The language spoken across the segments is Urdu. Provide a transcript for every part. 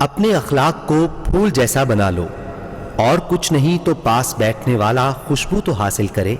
اپنے اخلاق کو پھول جیسا بنا لو، اور کچھ نہیں تو پاس بیٹھنے والا خوشبو تو حاصل کرے۔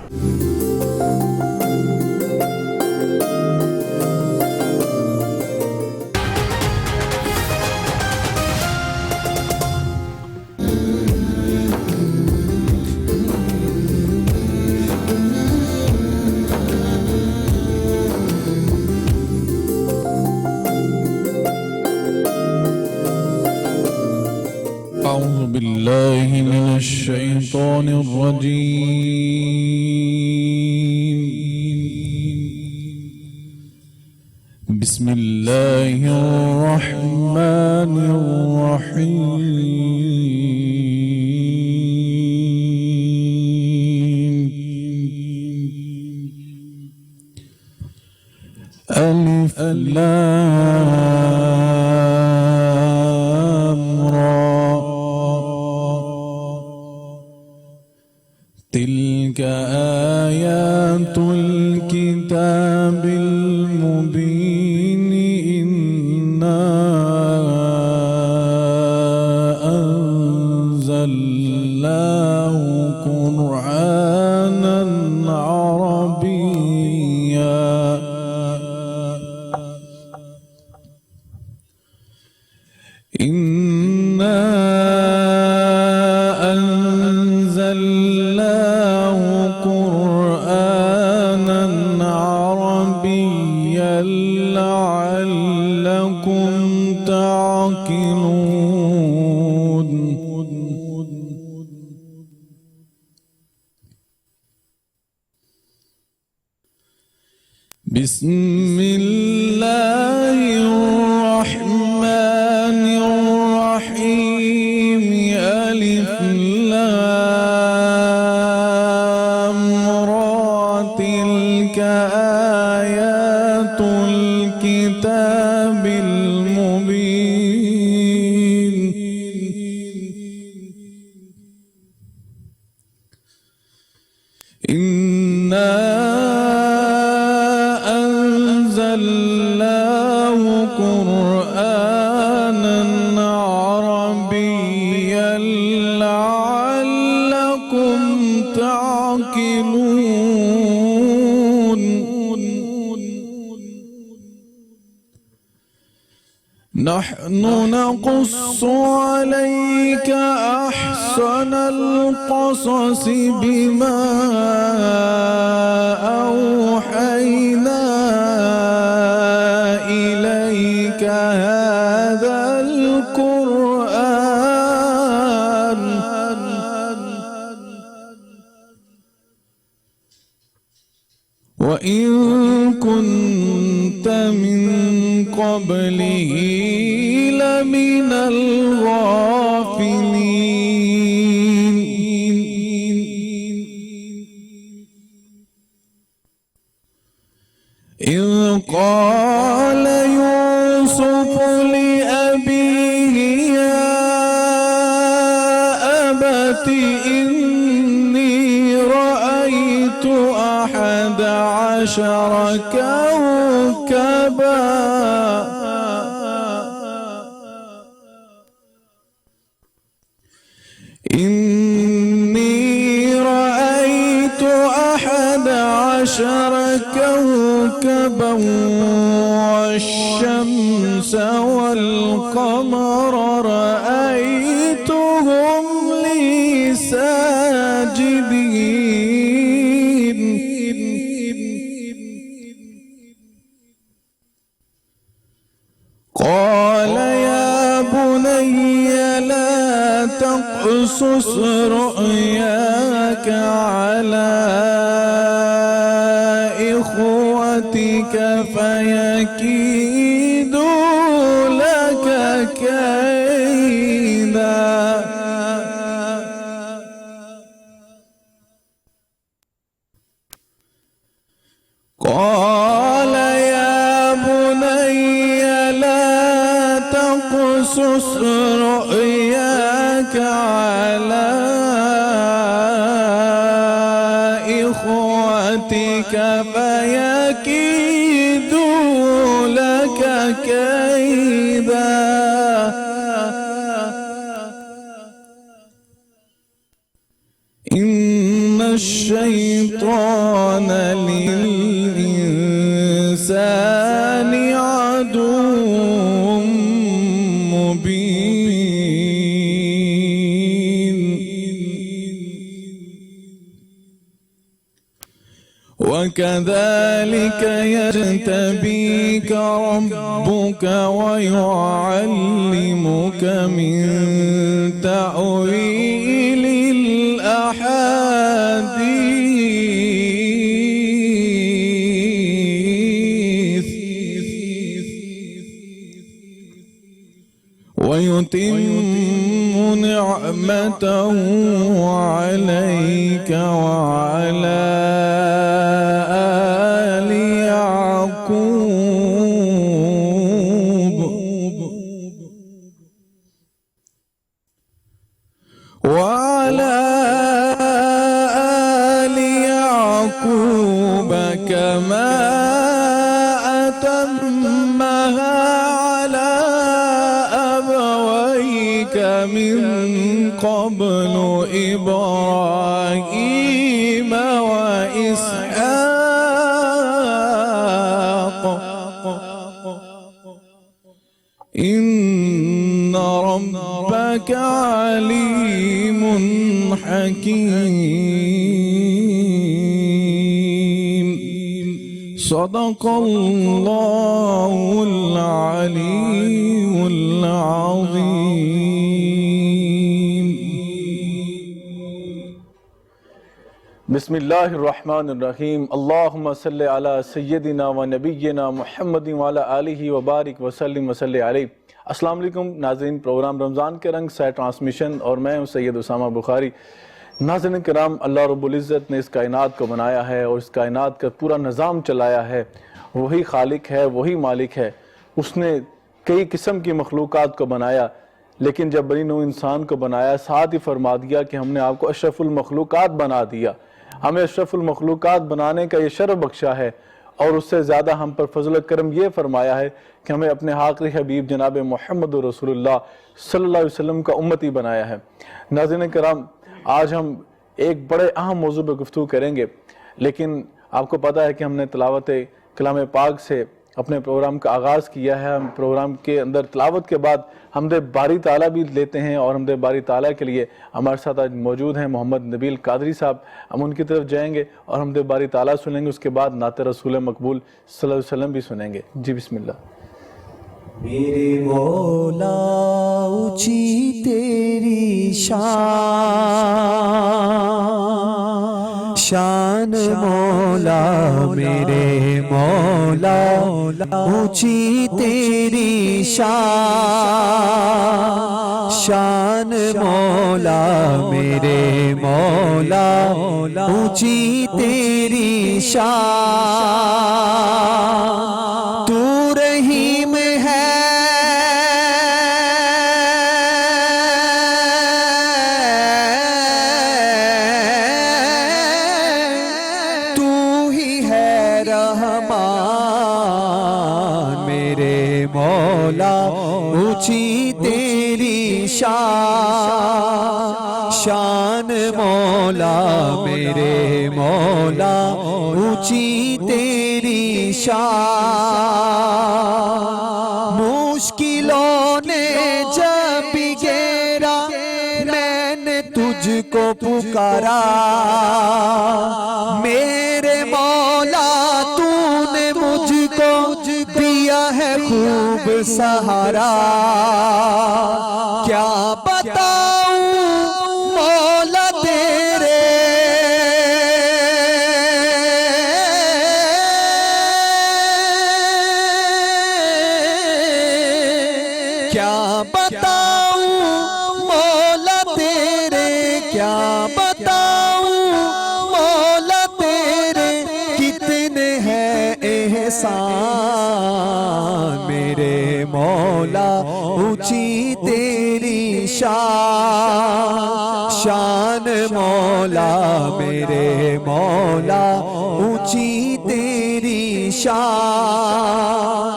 أعوذ بالله من الشيطان الرجيم. بسم الله الرحمن الرحيم. ألف لام را تلك آيات الكتاب المبين إنا أنزلناه قرآنا عربيا إنا أنزلناه قرآنا عربيا لعلكم تعقلون. بسم الله الرحمن الرحيم. ألف لام را تلك آيات الكتاب المبين إنا أنزلناه قرآنا عربيا لعلكم تعقلون. نحن نقص عليك أحسن القصص بما أوحينا إليك هذا القرآن وإن كنت من قبله لمن الغافلين. إذ قال يوسف لأبيه يا أبت إني رأيت 11 كوكبا إني رأيت 11 كوكبا والشمس والقمر رأيتهم لي ساجدين. قال يا بني لا تقصص رؤياك على إخوتك فيكيدوا لك كيدا. قال يا بني لا تقصص رؤياك على إخوتك فيكيدوا لك كيدا الإنسان عدو مبين وكذلك يجتبيك ربك ويعلمك من تأويل الأحاديث ويتم نعمته عليك وعلى آل يعقوب وعلى آل يعقوب كما أتمها على أبويك من قبل إبراهيم وإسحاق إن ربك عليم حكيم صدق الله العلي العظيم. بسم اللہ الرحمن الرحیم. اللہم صلی علی سیدنا و نبینا محمد وعلی آلہ وبارک وسلم وصلی علیہ. السلام علیکم ناظرین، پروگرام رمضان کے رنگ سائے ٹرانسمیشن اور میں ہوں سید اسامہ بخاری. ناظرین کرام، اللہ رب العزت نے اس کائنات کو بنایا ہے اور اس کائنات کا پورا نظام چلایا ہے. وہی خالق ہے، وہی مالک ہے. اس نے کئی قسم کی مخلوقات کو بنایا، لیکن جب بنی نوع انسان کو بنایا ساتھ ہی فرما دیا کہ ہم نے آپ کو اشرف المخلوقات بنا دیا. ہمیں اشرف المخلوقات بنانے کا یہ شرف بخشا ہے، اور اس سے زیادہ ہم پر فضل و کرم یہ فرمایا ہے کہ ہمیں اپنے آخری حبیب جناب محمد رسول اللہ صلی اللہ علیہ وسلم کا امتی بنایا ہے. ناظرین کرام، آج ہم ایک بڑے اہم موضوع پہ گفتگو کریں گے، لیکن آپ کو پتہ ہے کہ ہم نے تلاوت کلام پاک سے اپنے پروگرام کا آغاز کیا ہے. ہم پروگرام کے اندر تلاوت کے بعد حمد باری تعالیٰ بھی لیتے ہیں، اور حمد باری تعالیٰ کے لیے ہمارے ساتھ آج موجود ہیں محمد نبیل قادری صاحب. ہم ان کی طرف جائیں گے اور حمد باری تعالیٰ سنیں گے، اس کے بعد نعت رسول مقبول صلی اللہ علیہ وسلم بھی سنیں گے. جی بسم اللہ. میرے مولا اونچی تیری شان مولا، میرے مولا اونچی تیری شان مولا، میرے مولا اونچی تیری شان. تو رحیم ہے اونچی تیری شان مولا، میرے مولا اونچی تیری شان. مشکلوں نے جب گھیرا میں نے تجھ کو پکارا، میرے مولا تو نے مجھ کو دیا ہے خوب سہارا. کیا بتاؤں مولا تیرے، کیا بتاؤں مولا تیرے، کیا بتاؤں مولا تیرے، کتنے ہیں احسان. میرے مولا اونچی تیری شان مولا، میرے مولا اونچی تیری شان.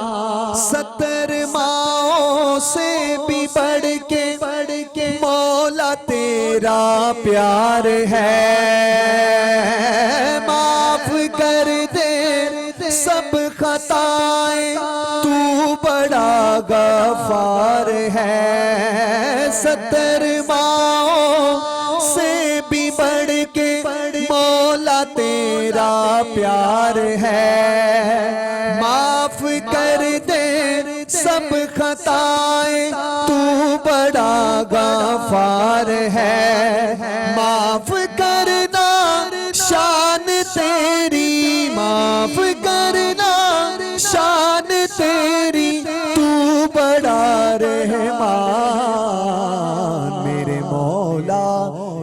70 ماؤں سے بھی بڑھ کے مولا تیرا پیار ہے. معاف کر دے سب خطائیں تو بڑا غفار ہے 70 ماؤں سے بھی بڑھ کے مولا تیرا پیار ہے معاف کر دے سب خطائیں تو بڑا غفار ہے معاف کرنا شان تیری معاف کرنا شان تیری تو بڑا رحمان میرے مولا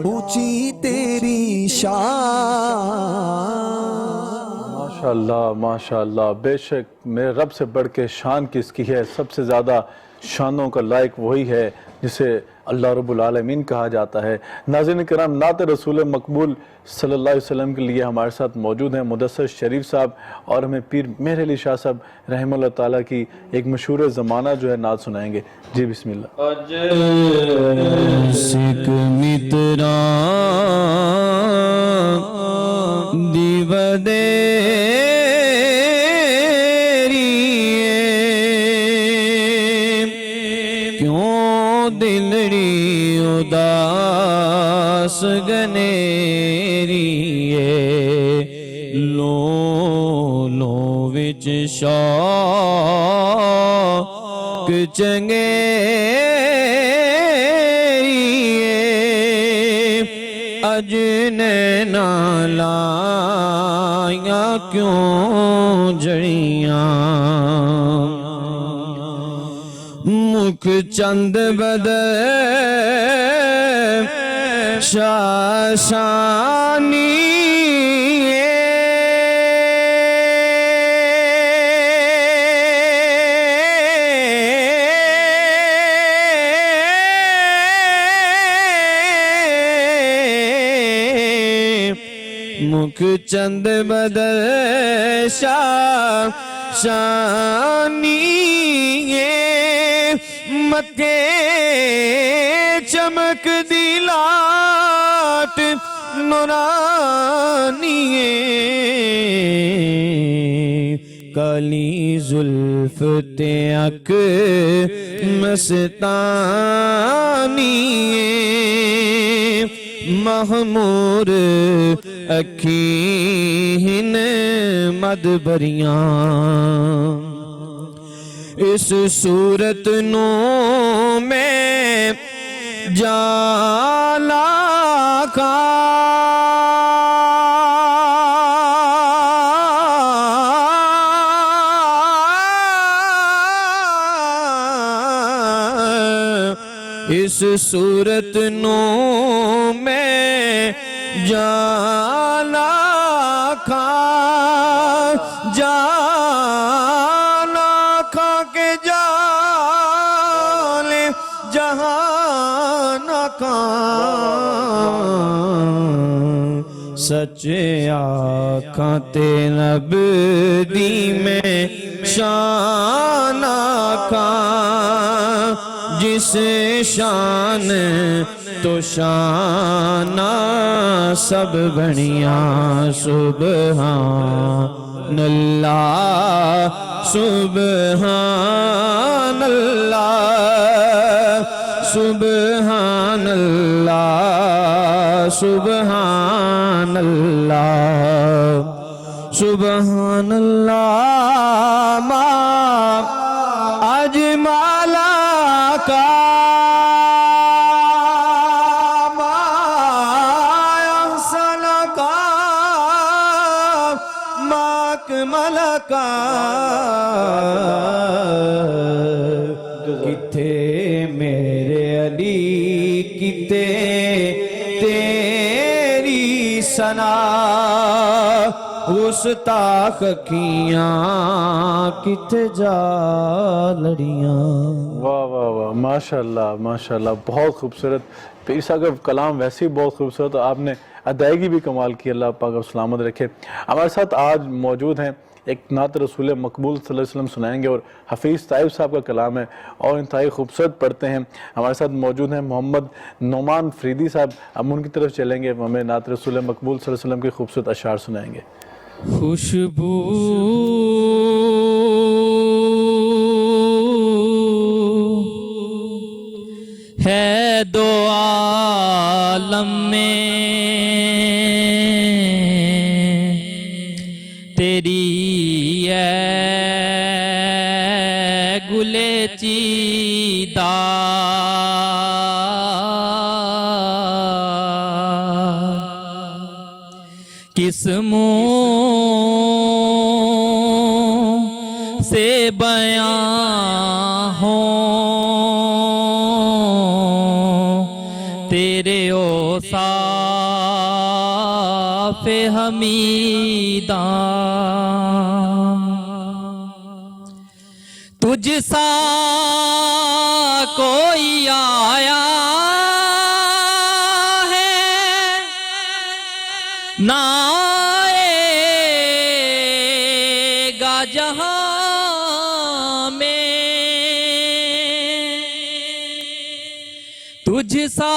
اونچی تیری شان ماشاءاللہ ماشاءاللہ، بے شک میرے رب سے بڑھ کے شان کس کی ہے؟ سب سے زیادہ شانوں کا لائق وہی ہے جسے اللہ رب العالمین کہا جاتا ہے۔ ناظرین کرام، نعت رسول مقبول صلی اللہ علیہ وسلم کے لیے ہمارے ساتھ موجود ہیں مدثر شریف صاحب، اور ہمیں پیر مہر علی شاہ صاحب رحمہ اللہ تعالیٰ کی ایک مشہور زمانہ جو ہے نعت سنائیں گے۔ جی بسم اللہ۔ سکھ مترا دیو کیوں دلڑی اداس گنیری لو لو وچ شوق چنگیری اجنینا لائیاں کیوں جڑیاں مکھ چند بدر شاشانی مکھ چند بدر شاشانی مکے چمک دی لاٹ نورانی کالی زلف تے اک مستانی محمور اکھین مدبریاں اس صورت نو میں جالا کا اس صورت نو میں جالا کھا جالا کھا کے جالے جہان کا سچے آنکھاں تے نب دی میں شان آنکھاں جس شان تو شان سب بنیاں سبحان اللہ سبحان اللہ سبحان اللہ سبحان اللہ سبحان اللہ ما اجمالا کا ما احسن کا ما اکمل کا کتے میرے علی کتے تیری ثنا گستاخ کیاں کتے جا لڑیاں۔ واہ واہ واہ، ماشاءاللہ ماشاءاللہ، بہت خوبصورت پیر صاحب کا کلام ویسے ہی بہت خوبصورت، آپ نے ادائیگی بھی کمال کی، اللہ پاک آپ سلامت رکھے۔ ہمارے ساتھ آج موجود ہیں ایک نعت رسول مقبول صلی اللہ علیہ وسلم سنائیں گے، اور حفیظ طائب صاحب کا کلام ہے اور انتہائی خوبصورت پڑھتے ہیں۔ ہمارے ساتھ موجود ہیں محمد نعمان فریدی صاحب، ہم ان کی طرف چلیں گے، ہمیں نعت رسول مقبول صلی اللہ علیہ وسلم کے خوبصورت اشعار سنائیں گے۔ خوشبو ہے دو عالم میں تیری ہے گلے چیدہ کس منہ سے بیان ہوں تیرے اوصاف حمیداں تجھ سا کوئی آیا ہے نہ آئے گا جہاں میں تجھ سا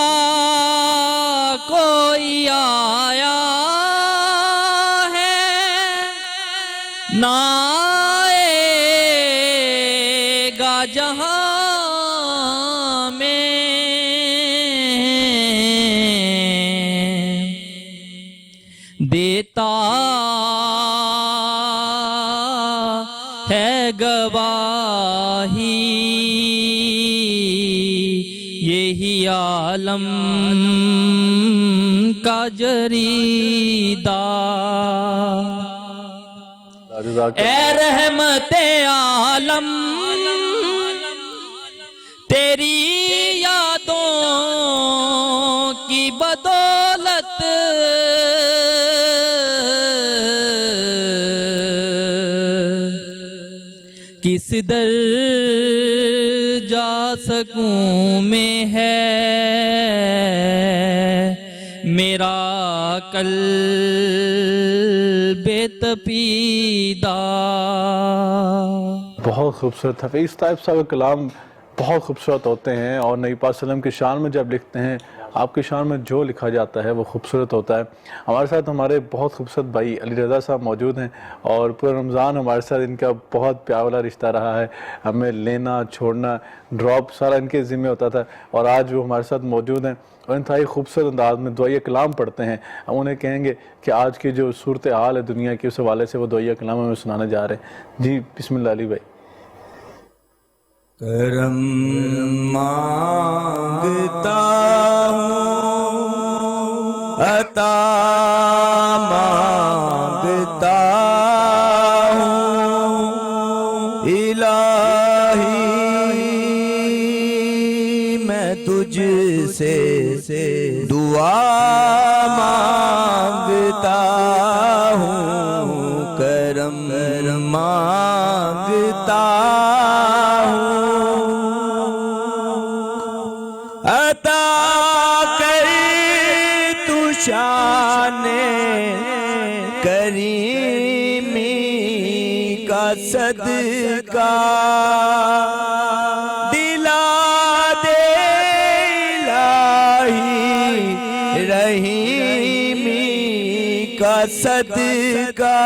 کوئی آیا ہے نہ آئے گا جہاں میں دیتا ہے گواہی یہی عالم کا جریدہ اے رحمت عالم تیری یادوں کی بدولت کس در جا سکوں میں ہے میرا قلب تپیدہ بہت خوبصورت حفیظ طیب صاحب کا کلام بہت خوبصورت ہوتے ہیں، اور نبی پاک صلی اللہ علیہ وسلم کی شان میں جب لکھتے ہیں آپ کی شان میں جو لکھا جاتا ہے وہ خوبصورت ہوتا ہے۔ ہمارے ساتھ ہمارے بہت خوبصورت بھائی علی رضا صاحب موجود ہیں، اور پورا رمضان ہمارے ساتھ ان کا بہت پیار والا رشتہ رہا ہے، ہمیں لینا چھوڑنا ڈراپ سارا ان کے ذمہ ہوتا تھا، اور آج وہ ہمارے ساتھ موجود ہیں اور انتہائی خوبصورت انداز میں دعائیہ کلام پڑھتے ہیں۔ ہم انہیں کہیں گے کہ آج کی جو صورتحال ہے دنیا کی اس حوالے سے وہ دعائیہ کلام ہمیں سنانے جا رہے ہیں۔ جی بسم اللہ علی بھائی۔ کرم مانگتا ہوں عطا مانگتا ہوں الہی میں تجھ سے دعا مانگتا ہوں کرم مانگتا عطا کر تو شان کریمی کا صدقہ دلا دے الہی رحیمی کا صدقہ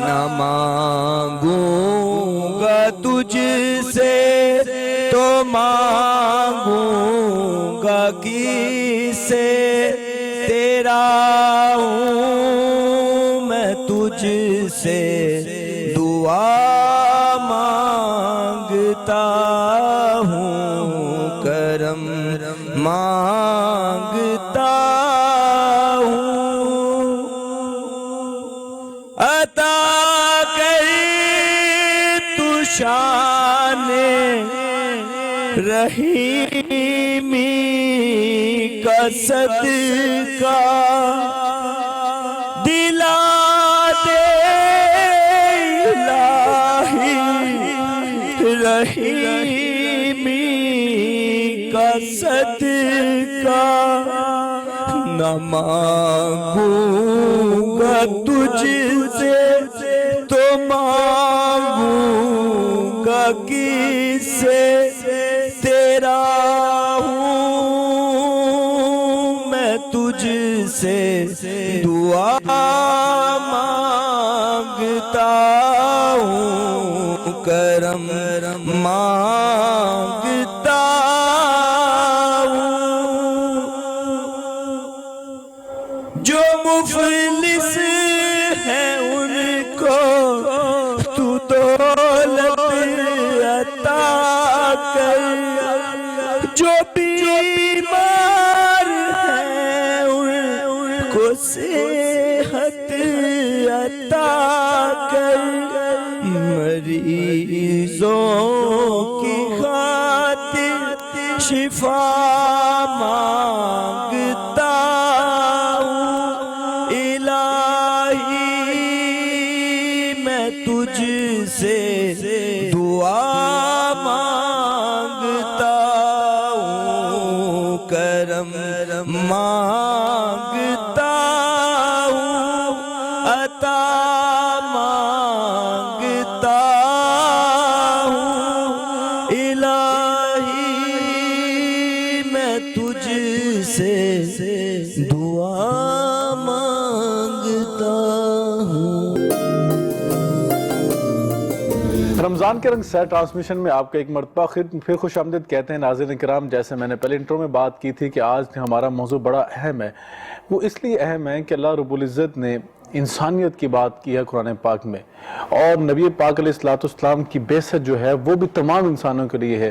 نہ مانگوں گا تجھ سے تو مانگوں گا کس سے تیرا ہوں میں تجھ سے دعا مانگتا ہوں کرم مانگتا ہوں عطا کر تو شان رحیمی کا صدقہ دلا دے الہی رحیمی کا صدقہ نہ مانگوں گا تجھ سے تو مانگوں گا کس سے تیرا ہوں میں تجھ سے دعا مانگتا کرم مانگتا ہوں، جو مفلس ہے ان کو تو دولت عطا کر، جو بیمار ہے ان کو صحت عطا کر، مریضوں کی خاطر شفا مانگتا ہوں، الہی میں تجھ سے دعا مانگتا ہوں، کرم مانگتا ہوں، عطا مانگتا ہوں، الہی میں تجھ سے دعا مانگتا ہوں۔ رمضان کے رنگ سیر ٹرانسمیشن میں آپ کا ایک مرتبہ پھر خوش آمدید کہتے ہیں ناظرین کرام۔ جیسے میں نے پہلے انٹرو میں بات کی تھی کہ آج ہمارا موضوع بڑا اہم ہے، وہ اس لیے اہم ہے کہ اللہ رب العزت نے انسانیت کی بات کی ہے قرآن پاک میں، اور نبی پاک علیہ السلام کی بعثت جو ہے وہ بھی تمام انسانوں کے لیے ہے۔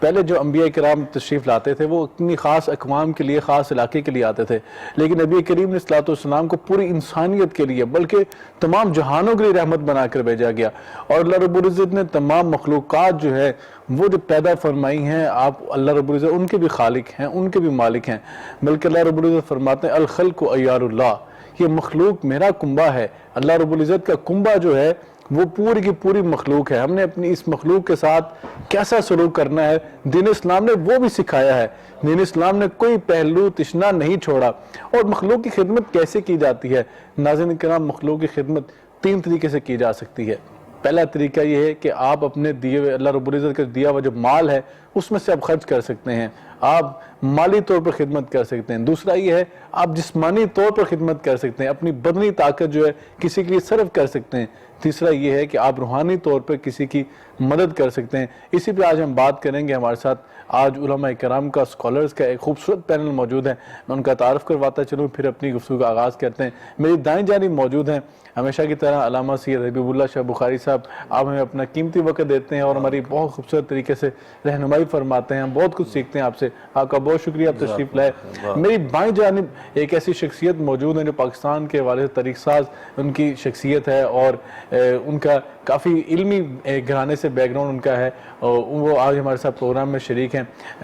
پہلے جو انبیاء کرام تشریف لاتے تھے وہ اپنی خاص اقوام کے لیے، خاص علاقے کے لیے آتے تھے، لیکن نبی کریم علیہ السلام کو پوری انسانیت کے لیے بلکہ تمام جہانوں کے لیے رحمت بنا کر بھیجا گیا، اور اللہ رب العزت نے تمام مخلوقات جو ہے وہ جو پیدا فرمائی ہیں، آپ اللہ رب العزت ان کے بھی خالق ہیں، ان کے بھی مالک ہیں، بلکہ اللہ رب العزت فرماتے ہیں الخلق عیار اللہ، یہ مخلوق میرا کنبہ ہے۔ اللہ رب العزت کا کنبہ جو ہے وہ پوری کی پوری مخلوق ہے، ہم نے اپنی اس مخلوق کے ساتھ کیسا سلوک کرنا ہے دین اسلام نے وہ بھی سکھایا ہے۔ دین اسلام نے کوئی پہلو تشنا نہیں چھوڑا۔ اور مخلوق کی خدمت کیسے کی جاتی ہے ناظرین کرام؟ مخلوق کی خدمت 3 طریقے سے کی جا سکتی ہے۔ پہلا طریقہ یہ ہے کہ آپ اپنے دیے ہوئے اللہ رب العزت کا دیا ہوا جو مال ہے اس میں سے آپ خرچ کر سکتے ہیں، آپ مالی طور پر خدمت کر سکتے ہیں۔ دوسرا یہ ہے آپ جسمانی طور پر خدمت کر سکتے ہیں، اپنی بدنی طاقت جو ہے کسی کے لیے صرف کر سکتے ہیں۔ تیسرا یہ ہے کہ آپ روحانی طور پر کسی کی مدد کر سکتے ہیں۔ اسی پہ آج ہم بات کریں گے۔ ہمارے ساتھ آج علماء کرام کا، اسکالرز کا ایک خوبصورت پینل موجود ہے، میں ان کا تعارف کرواتا چلوں پھر اپنی گفتگو کا آغاز کرتے ہیں۔ میری دائیں جانب موجود ہیں ہمیشہ کی طرح علامہ سید حبیب اللہ شاہ بخاری صاحب، آپ ہمیں اپنا قیمتی وقت دیتے ہیں اور ہماری بہت خوبصورت طریقے سے رہنمائی فرماتے ہیں، ہم بہت کچھ سیکھتے ہیں آپ سے، آپ کا بہت شکریہ، آپ تشریف لائے۔ میری بائیں جانب ایک ایسی شخصیت موجود ہے جو پاکستان کے حوالے سے تاریخ ساز ان کی شخصیت ہے، اور ان کا کافی علمی گھرانے سے بیک گراؤنڈ ان کا ہے، وہ آج ہمارے ساتھ پروگرام میں شریک ہیں۔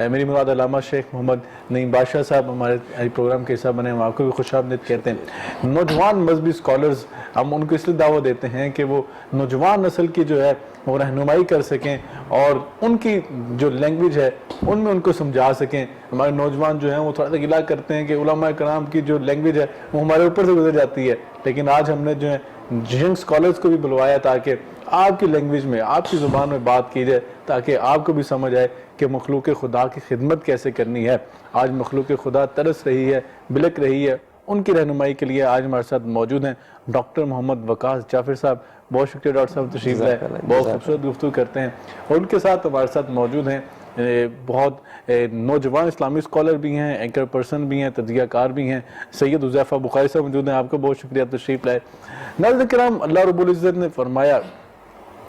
میری مراد علامہ شیخ محمد نعیم بادشاہ صاحب ہمارے پروگرام کے حصہ بنے، ہم آپ کو بھی خوش آمدید کہتے ہیں۔ نوجوان مذہبی اسکالرز، ہم ان کو اس لیے دعوت دیتے ہیں کہ وہ نوجوان نسل کی جو ہے وہ رہنمائی کر سکیں اور ان کی جو لینگویج ہے ان میں ان کو سمجھا سکیں۔ ہمارے نوجوان جو ہیں وہ تھوڑا سا گلا کرتے ہیں کہ علماء کرام کی جو لینگویج ہے وہ ہمارے اوپر سے گزر جاتی ہے، لیکن آج ہم نے جو ہے ینگ اسکالرز کو بھی بلوایا تاکہ آپ کی لینگویج میں، آپ کی زبان میں بات کی جائے، تاکہ آپ کو بھی سمجھ آئے کہ مخلوق خدا کی خدمت کیسے کرنی ہے۔ آج مخلوق خدا ترس رہی ہے، بلک رہی ہے، ان کی رہنمائی کے لیے آج ہمارے ساتھ موجود ہیں ڈاکٹر محمد وقاص جعفر صاحب۔ بہت شکریہ ڈاکٹر صاحب تشریف لائے، بہت خوبصورت گفتگو کرتے ہیں۔ اور ان کے ساتھ ہمارے ساتھ موجود ہیں بہت نوجوان اسلامی اسکالر بھی ہیں، اینکر پرسن بھی ہیں، تجزیہ کار بھی ہیں، سید حذیفہ بخاری صاحب موجود ہیں، آپ کو بہت شکریہ تشریف لائے۔ ناظرین کرام، اللہ رب العزت نے فرمایا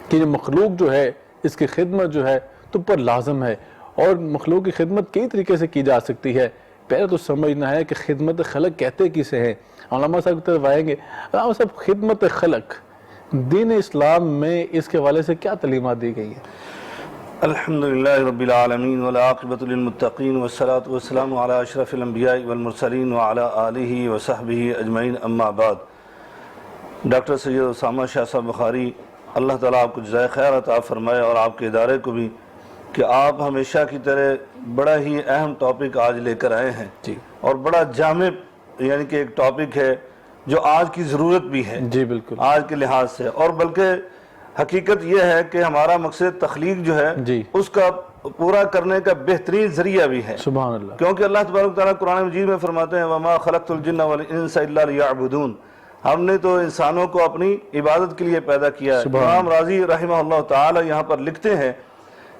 کہ یہ مخلوق جو ہے اس کی خدمت جو ہے تم پر لازم ہے، اور مخلوق کی خدمت کئی طریقے سے کی جا سکتی ہے۔ پہلے تو سمجھنا ہے کہ خدمت خلق کہتے کسے ہیں۔ علامہ صاحب کی طرف آئیں گے۔ علامہ صاحب، خدمت خلق دین اسلام میں اس کے حوالے سے کیا تعلیمات دی گئی ہیں؟ الحمدللہ رب العالمین والعاقبۃ للمتقین والصلاة والسلام علی اشرف الانبیاء والمرسلین وعلی آلہ وصحبہ اجمعین، اما بعد۔ ڈاکٹر سید اسامہ شاہ صاحب بخاری، اللہ تعالیٰ آپ کو جزائے خیر عطا فرمائے، اور آپ کے ادارے کو بھی، کہ آپ ہمیشہ کی طرح بڑا ہی اہم ٹاپک آج لے کر آئے ہیں، اور بڑا جامع یعنی کہ ایک ٹاپک ہے جو آج کی ضرورت بھی ہے، جی بالکل، آج کے لحاظ سے، اور بلکہ حقیقت یہ ہے کہ ہمارا مقصد تخلیق جو ہے اس کا پورا کرنے کا بہترین ذریعہ بھی ہے، سبحان اللہ، کیونکہ اللہ تبارک و تعالیٰ قرآن مجید میں فرماتے ہیں وَمَا خَلَقْتُ الْجِنَّ وَالْإِنسَ إِلَّا لِيَعْبُدُونَ، ہم نے تو انسانوں کو اپنی عبادت کے لیے پیدا کیا ہے۔ امام راضی رحمہ اللہ تعالی یہاں پر لکھتے ہیں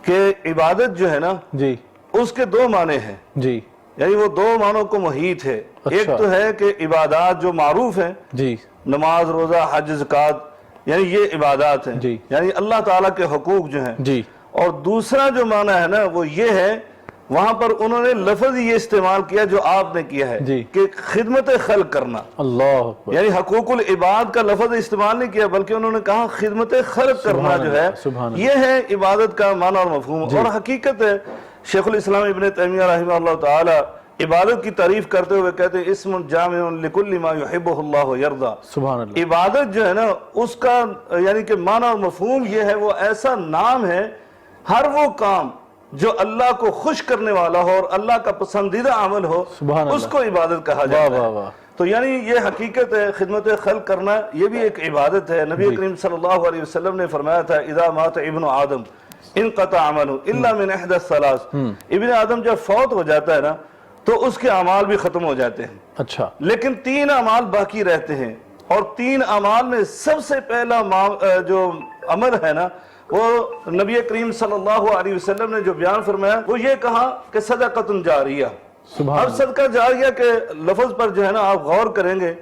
کہ عبادت جو ہے نا جی اس کے دو معنی ہیں، جی یعنی وہ دو معنوں کو محیط ہے۔ ایک تو ہے کہ عبادات جو معروف ہیں، جی نماز، روزہ، حج، زکوٰۃ، یعنی یہ عبادات ہیں، جی یعنی اللہ تعالیٰ کے حقوق جو ہیں۔ جی اور دوسرا جو معنی ہے نا وہ یہ ہے، وہاں پر انہوں نے لفظ یہ استعمال کیا جو آپ نے کیا ہے جی کہ خدمت خلق کرنا، اللہ اکبر، یعنی حقوق العباد کا لفظ استعمال نہیں کیا بلکہ انہوں نے کہا خدمت خلق کرنا جو ہے، سبحان اللہ، یہ ہے عبادت کا معنی اور مفہوم۔ اور حقیقت ہے شیخ الاسلام ابن تیمیہ رحمہ اللہ تعالی عبادت کی تعریف کرتے ہوئے کہتے ہیں اسم جامع لکل ما یحبہ اللہ ویرضا۔ سبحان اللہ، عبادت جو ہے نا اس کا یعنی کہ معنی اور مفہوم یہ ہے، وہ ایسا نام ہے ہر وہ کام جو اللہ کو خوش کرنے والا ہو اور اللہ کا پسندیدہ عمل ہو، سبحان اللہ، اس کو عبادت کہا واہ جاتا واہ ہے۔ واہ، تو یعنی یہ حقیقت ہے، خدمت خلق کرنا یہ بھی ایک عبادت ہے۔ نبی کریم صلی اللہ علیہ وسلم نے فرمایا تھا اذا مات ابن آدم انقطع عمله الا من احدى الثلاث، ابن آدم جب فوت ہو جاتا ہے نا تو اس کے اعمال بھی ختم ہو جاتے ہیں، اچھا، لیکن 3 اعمال باقی رہتے ہیں، اور 3 اعمال میں سب سے پہلا جو عمل ہے نا وہ نبی کریم صلی اللہ علیہ وسلم نے جو بیان فرمایا وہ یہ کہا کہ صدقۃ جاریہ۔ سبحان اب صدقہ جاریہ کے لفظ پر جو ہے نا آپ غور کریں گے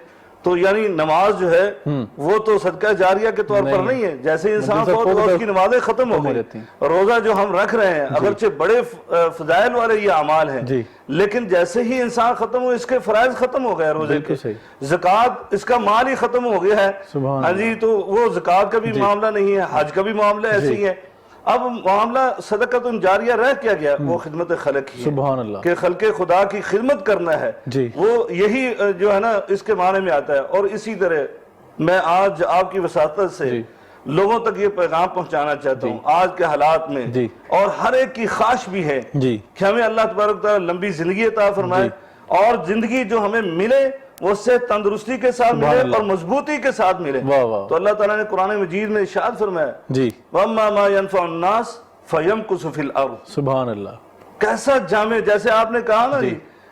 تو یعنی نماز جو ہے وہ تو صدقہ جاریہ کے طور پر نہیں ہے، جیسے انسان فوت ہوا اس کی نمازیں ختم ہو گئی۔ روزہ جو ہم رکھ رہے ہیں اگرچہ بڑے فضائل والے یہ اعمال ہیں، لیکن جیسے ہی انسان ختم ہو اس کے فرائض ختم ہو گئے روزے کے، زکوٰۃ اس کا مال ہی ختم ہو گیا ہے، ہاں جی، تو وہ زکوٰۃ کا بھی معاملہ نہیں ہے، حج کا بھی معاملہ ایسے ہی ہے۔ اب معاملہ صدقۃ جاریہ رہ کیا گیا؟ وہ خدمت خلق ہی ہے، سبحان اللہ، کہ خلق خدا کی خدمت کرنا ہے، وہ یہی جو ہے نا اس کے معنی میں آتا ہے۔ اور اسی طرح میں آج آپ کی وساطت سے لوگوں تک یہ پیغام پہنچانا چاہتا ہوں آج کے حالات میں، اور ہر ایک کی خواہش بھی ہے کہ ہمیں اللہ تبارک تعالیٰ لمبی زندگی عطا فرمائے، اور زندگی جو ہمیں ملے وہ اس سے تندرستی کے ساتھ ملے اور مضبوطی کے ساتھ ملے۔ تو اللہ تعالیٰ نے قرآن مجید میں ارشاد فرمایا وَأَمَّا مَا يَنْفَعُ النَّاسِ فَيَمْكُثُ فِي الْأَرْضِ۔ سبحان اللہ، کیسا جامع، جیسے آپ نے کہا نا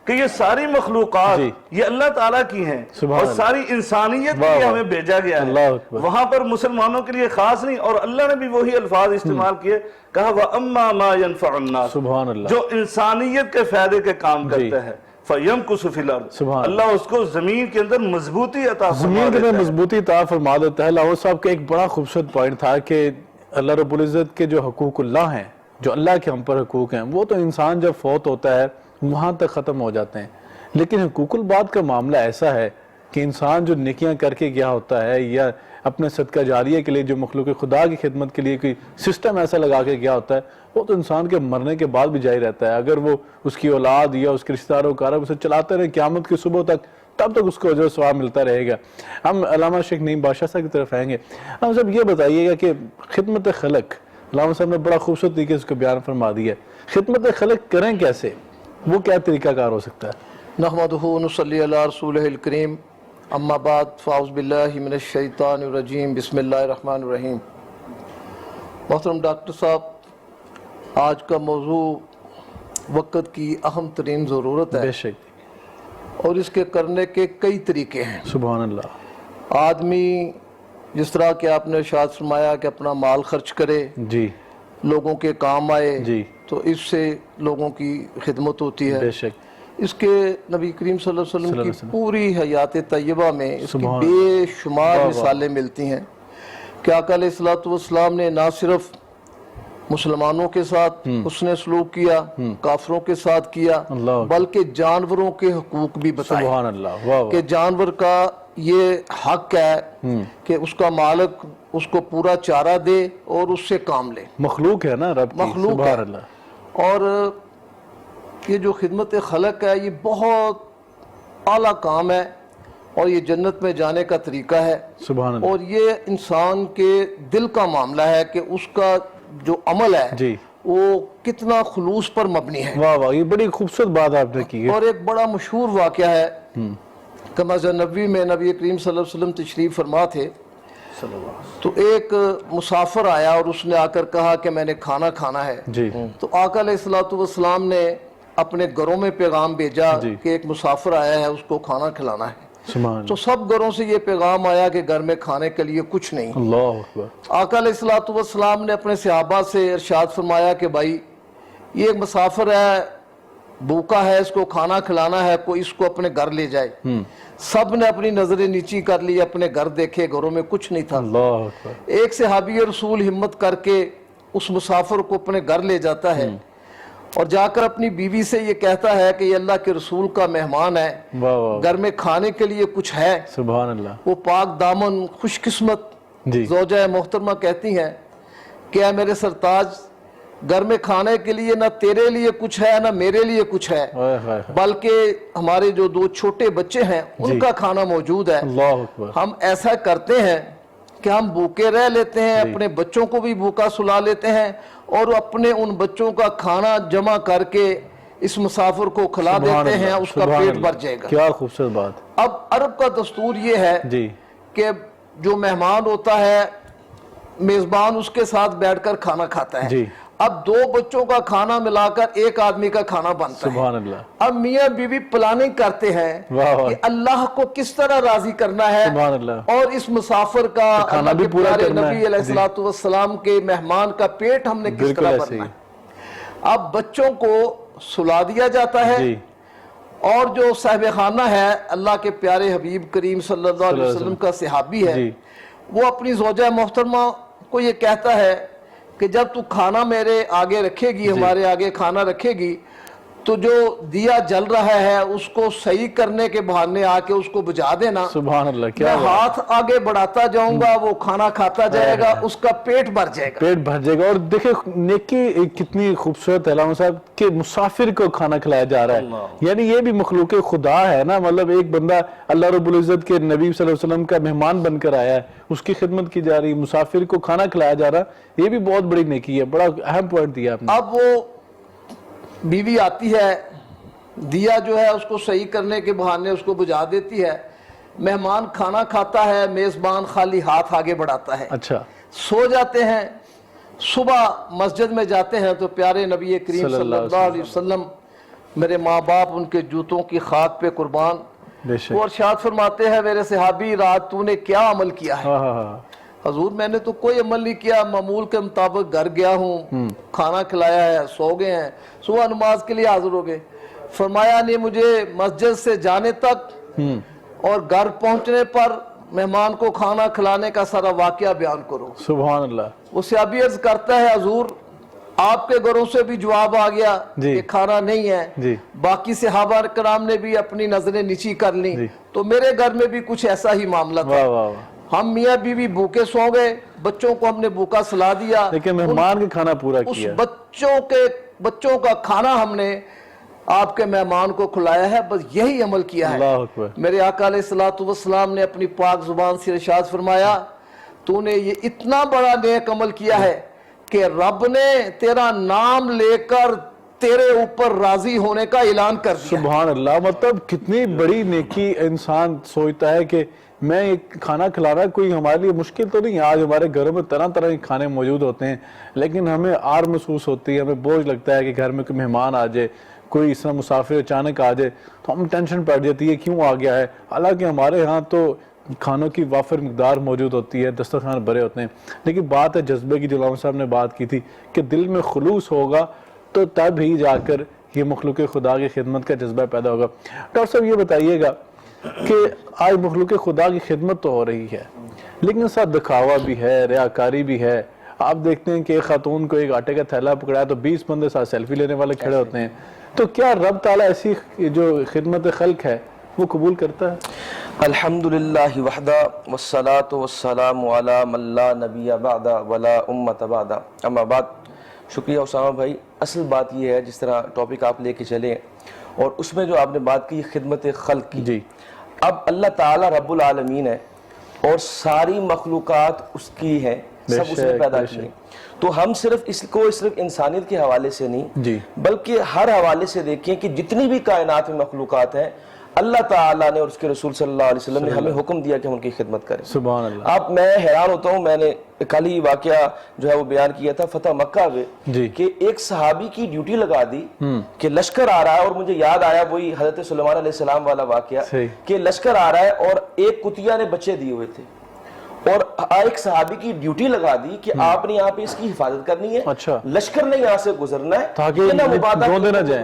کہ یہ ساری مخلوقات یہ اللہ تعالیٰ کی ہیں اور ساری انسانیت کے لیے ہمیں بھیجا گیا ہے، وہاں پر مسلمانوں کے لیے خاص نہیں، اور اللہ نے بھی وہی الفاظ استعمال کیے، کہا وَأَمَّا مَا يَنْفَعُ النَّاسِ، سبحان اللہ، جو انسانیت کے فائدے کے کام کرتا ہے، فَيَمْكُثُ فِي الْأَرْضِ، اللہ اس کو زمین کے اندر مضبوطی عطا فرما زمین کے دیتا اندر ہے۔ مضبوطی عطا فرما دیتا ہے۔ لاہور صاحب کا ایک بڑا خوبصورت پوائنٹ تھا کہ اللہ رب العزت کے جو حقوق اللہ ہیں، جو اللہ کے ہم پر حقوق ہیں، وہ تو انسان جب فوت ہوتا ہے وہاں تک ختم ہو جاتے ہیں، لیکن حقوق العباد کا معاملہ ایسا ہے کہ انسان جو نیکیاں کر کے گیا ہوتا ہے یا اپنے صدقہ جاریہ کے لیے جو مخلوق خدا کی خدمت کے لیے کوئی سسٹم ایسا لگا کے گیا ہوتا ہے، وہ تو انسان کے مرنے کے بعد بھی جاری رہتا ہے۔ اگر وہ اس کی اولاد یا اس کے رشتہ داروں کا اسے چلاتے رہے قیامت کی صبح تک، تب تک اس کو اجر و ثواب ملتا رہے گا۔ ہم علامہ شیخ نعیم بادشاہ صاحب کی طرف آئیں گے۔ ہم سب یہ بتائیے گا کہ خدمت خلق، علامہ صاحب نے بڑا خوبصورت طریقے سے اس کو بیان فرما دیا ہے، خدمت خلق کریں کیسے، وہ کیا طریقہ کار ہو سکتا ہے؟ نحمدہ ونصلی علی رسولہ الکریم، اما بعد فاعوذ باللہ من الشیطان الرجیم، بسم اللہ الرحمن الرحیم۔ محترم ڈاکٹر صاحب، آج کا موضوع وقت کی اہم ترین ضرورت ہے، بے شک، اور اس کے کرنے کے کئی طریقے ہیں۔ سبحان اللہ، آدمی جس طرح کہ آپ نے ارشاد فرمایا کہ اپنا مال خرچ کرے، جی، لوگوں کے کام آئے، جی، تو اس سے لوگوں کی خدمت ہوتی ہے۔ بے شک، اس کے نبی کریم صلی اللہ علیہ وسلم کی پوری حیات طیبہ میں اس کی بے شمار مثالیں ملتی ہیں کہ آقا علیہ الصلوۃ والسلام نے نہ صرف مسلمانوں کے ساتھ حسن سلوک کیا، کافروں کے ساتھ کیا، بلکہ جانوروں کے حقوق بھی بتائے۔ سبحان اللہ، واہ کہ جانور کا یہ حق ہے کہ اس کا مالک اس کو پورا چارہ دے اور اس سے کام لے، مخلوق ہے نا رب کی، مخلوق سبحان ہے۔ اللہ، اور یہ جو خدمت خلق ہے یہ بہت اعلیٰ کام ہے، اور یہ جنت میں جانے کا طریقہ ہے، سبحان اللہ، اور یہ انسان کے دل کا معاملہ ہے کہ اس کا جو عمل ہے جی، وہ کتنا خلوص پر مبنی ہے۔ واہ واہ، یہ بڑی خوبصورت بات آپ نے کی ہے۔ اور ایک بڑا مشہور واقعہ ہے کہ مسجد نبوی میں نبی کریم صلی اللہ علیہ وسلم تشریف فرما تھے، تو ایک مسافر آیا اور اس نے آ کر کہا کہ میں نے کھانا کھانا ہے، جی، تو آقا علیہ الصلوۃ والسلام نے اپنے گھروں میں پیغام بھیجا کہ ایک مسافر آیا ہے، اس کو کھانا کھلانا ہے۔ تو سب گھروں سے یہ پیغام آیا کہ گھر میں کھانے کے لیے کچھ نہیں۔ اللہ اکبر۔ آقا علیہ الصلوۃ والسلام نے اپنے صحابہ سے ارشاد فرمایا کہ بھائی یہ ایک مسافر ہے، بھوکا ہے، اس کو کھانا کھلانا ہے، کوئی اس کو اپنے گھر لے جائے۔ سب نے اپنی نظریں نیچی کر لی، اپنے گھر دیکھے، گھروں میں کچھ نہیں تھا۔ اللہ اکبر۔ ایک صحابی رسول ہمت کر کے اس مسافر کو اپنے گھر لے جاتا ہے اور جا کر اپنی بیوی سے یہ کہتا ہے کہ یہ اللہ کے رسول کا مہمان ہے، واہ واہ، گھر میں کھانے کے لیے کچھ ہے۔ سبحان اللہ۔ وہ پاک دامن خوش قسمت جی زوجہ محترمہ کہتی ہیں کہ اے میرے سرتاج، گھر میں کھانے کے لیے نہ تیرے لیے کچھ ہے نہ میرے لیے کچھ ہے، بلکہ ہمارے جو 2 چھوٹے بچے ہیں ان کا کھانا موجود ہے۔ اللہ اکبر۔ ہم ایسا کرتے ہیں کہ ہم بھوکے رہ لیتے ہیں، اپنے بچوں کو بھی بھوکا سلا لیتے ہیں اور اپنے ان بچوں کا کھانا جمع کر کے اس مسافر کو کھلا دیتے ہیں، اس کا پیٹ بھر جائے گا۔ کیا خوبصورت بات۔ اب عرب کا دستور یہ ہے جی کہ جو مہمان ہوتا ہے میزبان اس کے ساتھ بیٹھ کر کھانا کھاتا ہے۔ جی۔ اب 2 بچوں کا کھانا ملا کر ایک آدمی کا کھانا بنتا ہے۔ سبحان اللہ۔ اب میاں بیوی پلاننگ کرتے ہیں واہ واہ، کہ اللہ کو کس طرح راضی کرنا ہے سبحان اللہ، اور اس مسافر کا، کھانا اللہ بھی کے پورا پیارے کرنا ہے۔ نبی علیہ الصلوۃ والسلام کے مہمان کا پیٹ ہم نے کس بالکل طرح ایسے بھرنا ہی۔ ہے۔ اب بچوں کو سلا دیا جاتا ہے جی اور جو صاحب خانہ ہے اللہ کے پیارے حبیب کریم صلی اللہ علیہ وسلم کا صحابی ہے، جی وہ اپنی زوجہ محترمہ کو یہ کہتا ہے کہ جب تو کھانا میرے آگے رکھے گی، ہمارے آگے کھانا رکھے گی، تو جو دیا جل رہا ہے اس کو صحیح کرنے کے بہانے آ کے اس کو بجھا دینا۔ سبحان اللہ، کیا میں ہاتھ آگے بڑھاتا جاؤں گا، وہ کھانا کھاتا جائے گا، اس کا پیٹ بھر جائے گا۔ پیٹ بھر جائے گا۔ اور دیکھیں نیکی کتنی خوبصورت ہے علامہ صاحب کہ مسافر کو کھانا کھلایا جا رہا ہے، یعنی یہ بھی مخلوق خدا ہے نا، مطلب ایک بندہ اللہ رب العزت کے نبی صلی اللہ علیہ وسلم کا مہمان بن کر آیا ہے، اس کی خدمت کی جا رہی، مسافر کو کھانا کھلایا جا رہا، یہ بھی بہت بڑی نیکی ہے۔ بڑا اہم پوائنٹ دیا آپ نے۔ اب وہ بیوی آتی ہے، دیا جو ہے اس کو صحیح کرنے کے بہانے اس کو بجھا دیتی ہے، مہمان کھانا کھاتا ہے، میزبان خالی ہاتھ آگے بڑھاتا ہے، اچھا، سو جاتے ہیں۔ صبح مسجد میں جاتے ہیں تو پیارے نبی کریم صلی اللہ علیہ وسلم، میرے ماں باپ ان کے جوتوں کی خاک پہ قربان، بے شک، وہ ارشاد فرماتے ہیں میرے صحابی رات تو نے کیا عمل کیا ہے؟ ہاں ہاں ہاں، حضور میں نے تو کوئی عمل نہیں کیا، معمول کے مطابق گھر گیا ہوں، کھانا کھلایا ہے، سو گئے ہیں، صبح نماز کے لیے حاضر ہو گئے۔ فرمایا نہیں مجھے مسجد سے جانے تک اور گھر پہنچنے پر مہمان کو کھانا کھلانے کا سارا واقعہ بیان کرو۔ سبحان اللہ۔ وہ صحابی عرض کرتا ہے حضور آپ کے گھروں سے بھی جواب آ گیا کہ کھانا نہیں ہے، جی، باقی صحابہ کرام نے بھی اپنی نظریں نیچی کر لیں، تو میرے گھر میں بھی کچھ ایسا ہی معاملہ تھا۔ واہ واہ واہ، ہم میاں بیوی بھوکے سو گئے، بچوں کو ہم نے بھوکا سلا دیا، لیکن مہمان کے کھانا پورا اس کیا۔ بچوں کا کھانا ہم نے آپ کے مہمان کو کھلایا ہے، بس یہی عمل کیا ہے۔ اللہ اکبر۔ میرے آقا علیہ الصلوۃ والسلام نے اپنی پاک زبان سے ارشاد فرمایا تو نے یہ اتنا بڑا نیک عمل کیا ہے کہ رب نے تیرا نام لے کر تیرے اوپر راضی ہونے کا اعلان کر دیا۔ سبحان اللہ، مطلب کتنی بڑی نیکی انسان سوچتا ہے کہ میں ایک کھانا کھلانا کوئی ہمارے لیے مشکل تو نہیں ہے۔ آج ہمارے گھروں میں طرح طرح کے کھانے موجود ہوتے ہیں، لیکن ہمیں آر محسوس ہوتی ہے، ہمیں بوجھ لگتا ہے کہ گھر میں کوئی مہمان آ جائے، کوئی اس طرح مسافر اچانک آ جائے تو ہم ٹینشن پڑ جاتی ہے کیوں آ گیا ہے۔ حالانکہ ہمارے ہاں تو کھانوں کی وافر مقدار موجود ہوتی ہے، دسترخوان بھرے ہوتے ہیں، لیکن بات ہے جذبے کی، جو علامہ صاحب نے بات کی تھی کہ دل میں خلوص ہوگا تو تب ہی جا کر یہ مخلوق خدا کی خدمت کا جذبہ پیدا ہوگا۔ ڈاکٹر صاحب یہ بتائیے گا کہ آج مخلوق خدا کی خدمت تو ہو رہی ہے لیکن ساتھ دکھاوا بھی ہے، ریاکاری بھی ہے۔ آپ دیکھتے ہیں کہ ایک خاتون کو ایک آٹے کا تھیلا پکڑایا تو 20 بندے ساتھ سیلفی لینے والے کھڑے ہوتے ہیں، تو کیا رب تعالیٰ ایسی جو خدمت خلق ہے وہ قبول کرتا ہے؟ الحمدللہ وحدہ والصلاة والسلام علی من لا نبی بعد ولا امت بعد، اما بعد۔ شکریہ اسامہ بھائی۔ اصل بات یہ ہے جس طرح ٹاپک آپ لے کے چلیں اور اس میں جو آپ نے بات کی خدمت خلق کی، جی، اب اللہ تعالیٰ رب العالمین ہے اور ساری مخلوقات اس کی ہیں، سب اس نے پیدا کی ہیں، تو ہم صرف اس کو صرف انسانیت کے حوالے سے نہیں جی، بلکہ ہر حوالے سے دیکھیں کہ جتنی بھی کائنات میں مخلوقات ہیں اللہ تعالیٰ نے اور اس کے رسول صلی اللہ علیہ وسلم نے ہمیں حکم دیا کہ ہم ان کی خدمت کریں. سبحان اللہ. اب میں حیران ہوتا ہوں, میں نے کل ہی واقعہ جو ہے وہ بیان کیا تھا فتح مکہ میں کہ ایک صحابی کی ڈیوٹی لگا دی کہ لشکر آ رہا ہے, اور مجھے یاد آیا وہی حضرت سلیمان علیہ السلام والا واقعہ کہ لشکر آ رہا ہے اور ایک کتیا نے بچے دیے ہوئے تھے, اور ایک صحابی کی ڈیوٹی لگا دی کہ آپ نے یہاں پہ اس کی حفاظت کرنی ہے, لشکر نے یہاں سے گزرنا ہے تاکہ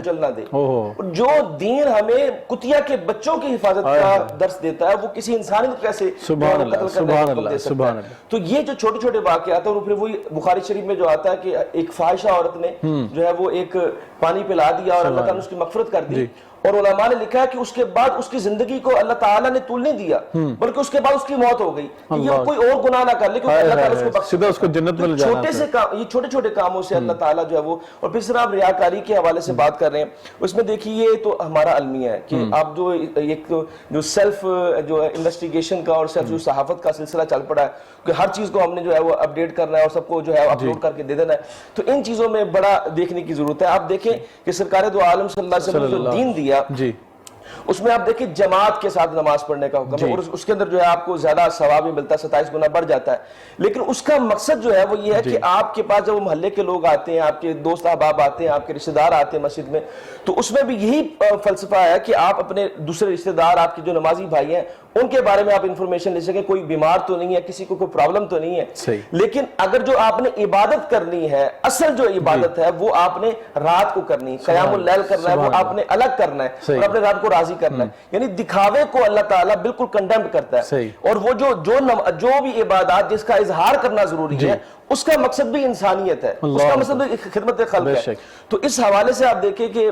چلنا دے. جو دین ہمیں کتیا کے بچوں کی حفاظت کا درس دیتا ہے وہ کسی انسانی کو کیسے قتل کرنے دے سکتا ہے. تو یہ جو چھوٹے چھوٹے واقعات ہیں, اور پھر وہی بخاری شریف میں جو آتا ہے کہ ایک فاحشہ عورت نے جو ہے وہ ایک پانی پلا دیا اور اللہ تعالیٰ نے اس کی مغفرت کر دی, اور علماء نے لکھا ہے کہ اس کے بعد اس کی زندگی کو اللہ تعالیٰ نے طول نہیں دیا بلکہ اس کے بعد اس کی موت ہو گئی. یہ کوئی اور گناہ نہ کر لے کیونکہ اللہ تعالیٰ اس کو سیدھا اس کو جنت میں لے جانا. چھوٹے سے کام, یہ چھوٹے چھوٹے کاموں سے اللہ تعالیٰ جو ہے وہ. اور پھر سر آپ ریاکاری کے حوالے سے بات کر رہے ہیں, اس میں دیکھیے یہ تو ہمارا المیہ ہے کہ آپ جو ایک جو سیلف جو انویسٹیگیشن کا اور سیلف جو صحافت کا سلسلہ چل پڑا ہے کہ ہر چیز کو ہم نے جو ہے وہ اپڈیٹ کرنا ہے اور سب کو جو ہے اپلوڈ کر کے دے دینا ہے, تو ان چیزوں میں بڑا دیکھنے کی ضرورت ہے. آپ دیکھیں کہ سرکار دو عالم صلی اللہ علیہ وسلم نے جو دین دیا اس میں آپ دیکھیں جماعت کے ساتھ نماز پڑھنے کا حکم ہے, اور اس کے اندر جو ہے آپ کو زیادہ ثواب بھی ملتا ہے, 27 گنا بڑھ جاتا ہے. لیکن اس کا مقصد جو ہے وہ یہ ہے کہ آپ کے پاس جب وہ محلے کے لوگ آتے ہیں, آپ کے دوست احباب آتے ہیں, آپ کے رشتہ دار آتے ہیں مسجد میں, تو اس میں بھی یہی فلسفہ ہے کہ آپ اپنے دوسرے رشتہ دار, آپ کے جو نمازی بھائی ہیں, ان کے بارے میں آپ انفارمیشن لے سکیں, کوئی بیمار تو نہیں ہے, کسی کو کوئی پرابلم تو نہیں ہے. لیکن اگر جو آپ نے عبادت کرنی ہے, اصل جو عبادت ہے وہ آپ نے رات کو کرنی ہے, قیام اللیل کرنا ہے, وہ آپ نے الگ کرنا ہے اور اپنے رات کو راضی کرنا ہے. یعنی دکھاوے کو اللہ تعالیٰ بالکل کنڈیمڈ کرتا ہے, اور وہ جو بھی عبادات جس کا اظہار کرنا ضروری ہے اس کا مقصد بھی انسانیت ہے, اس کا مقصد بھی خدمت خلق ہے. تو اس حوالے سے آپ دیکھیں کہ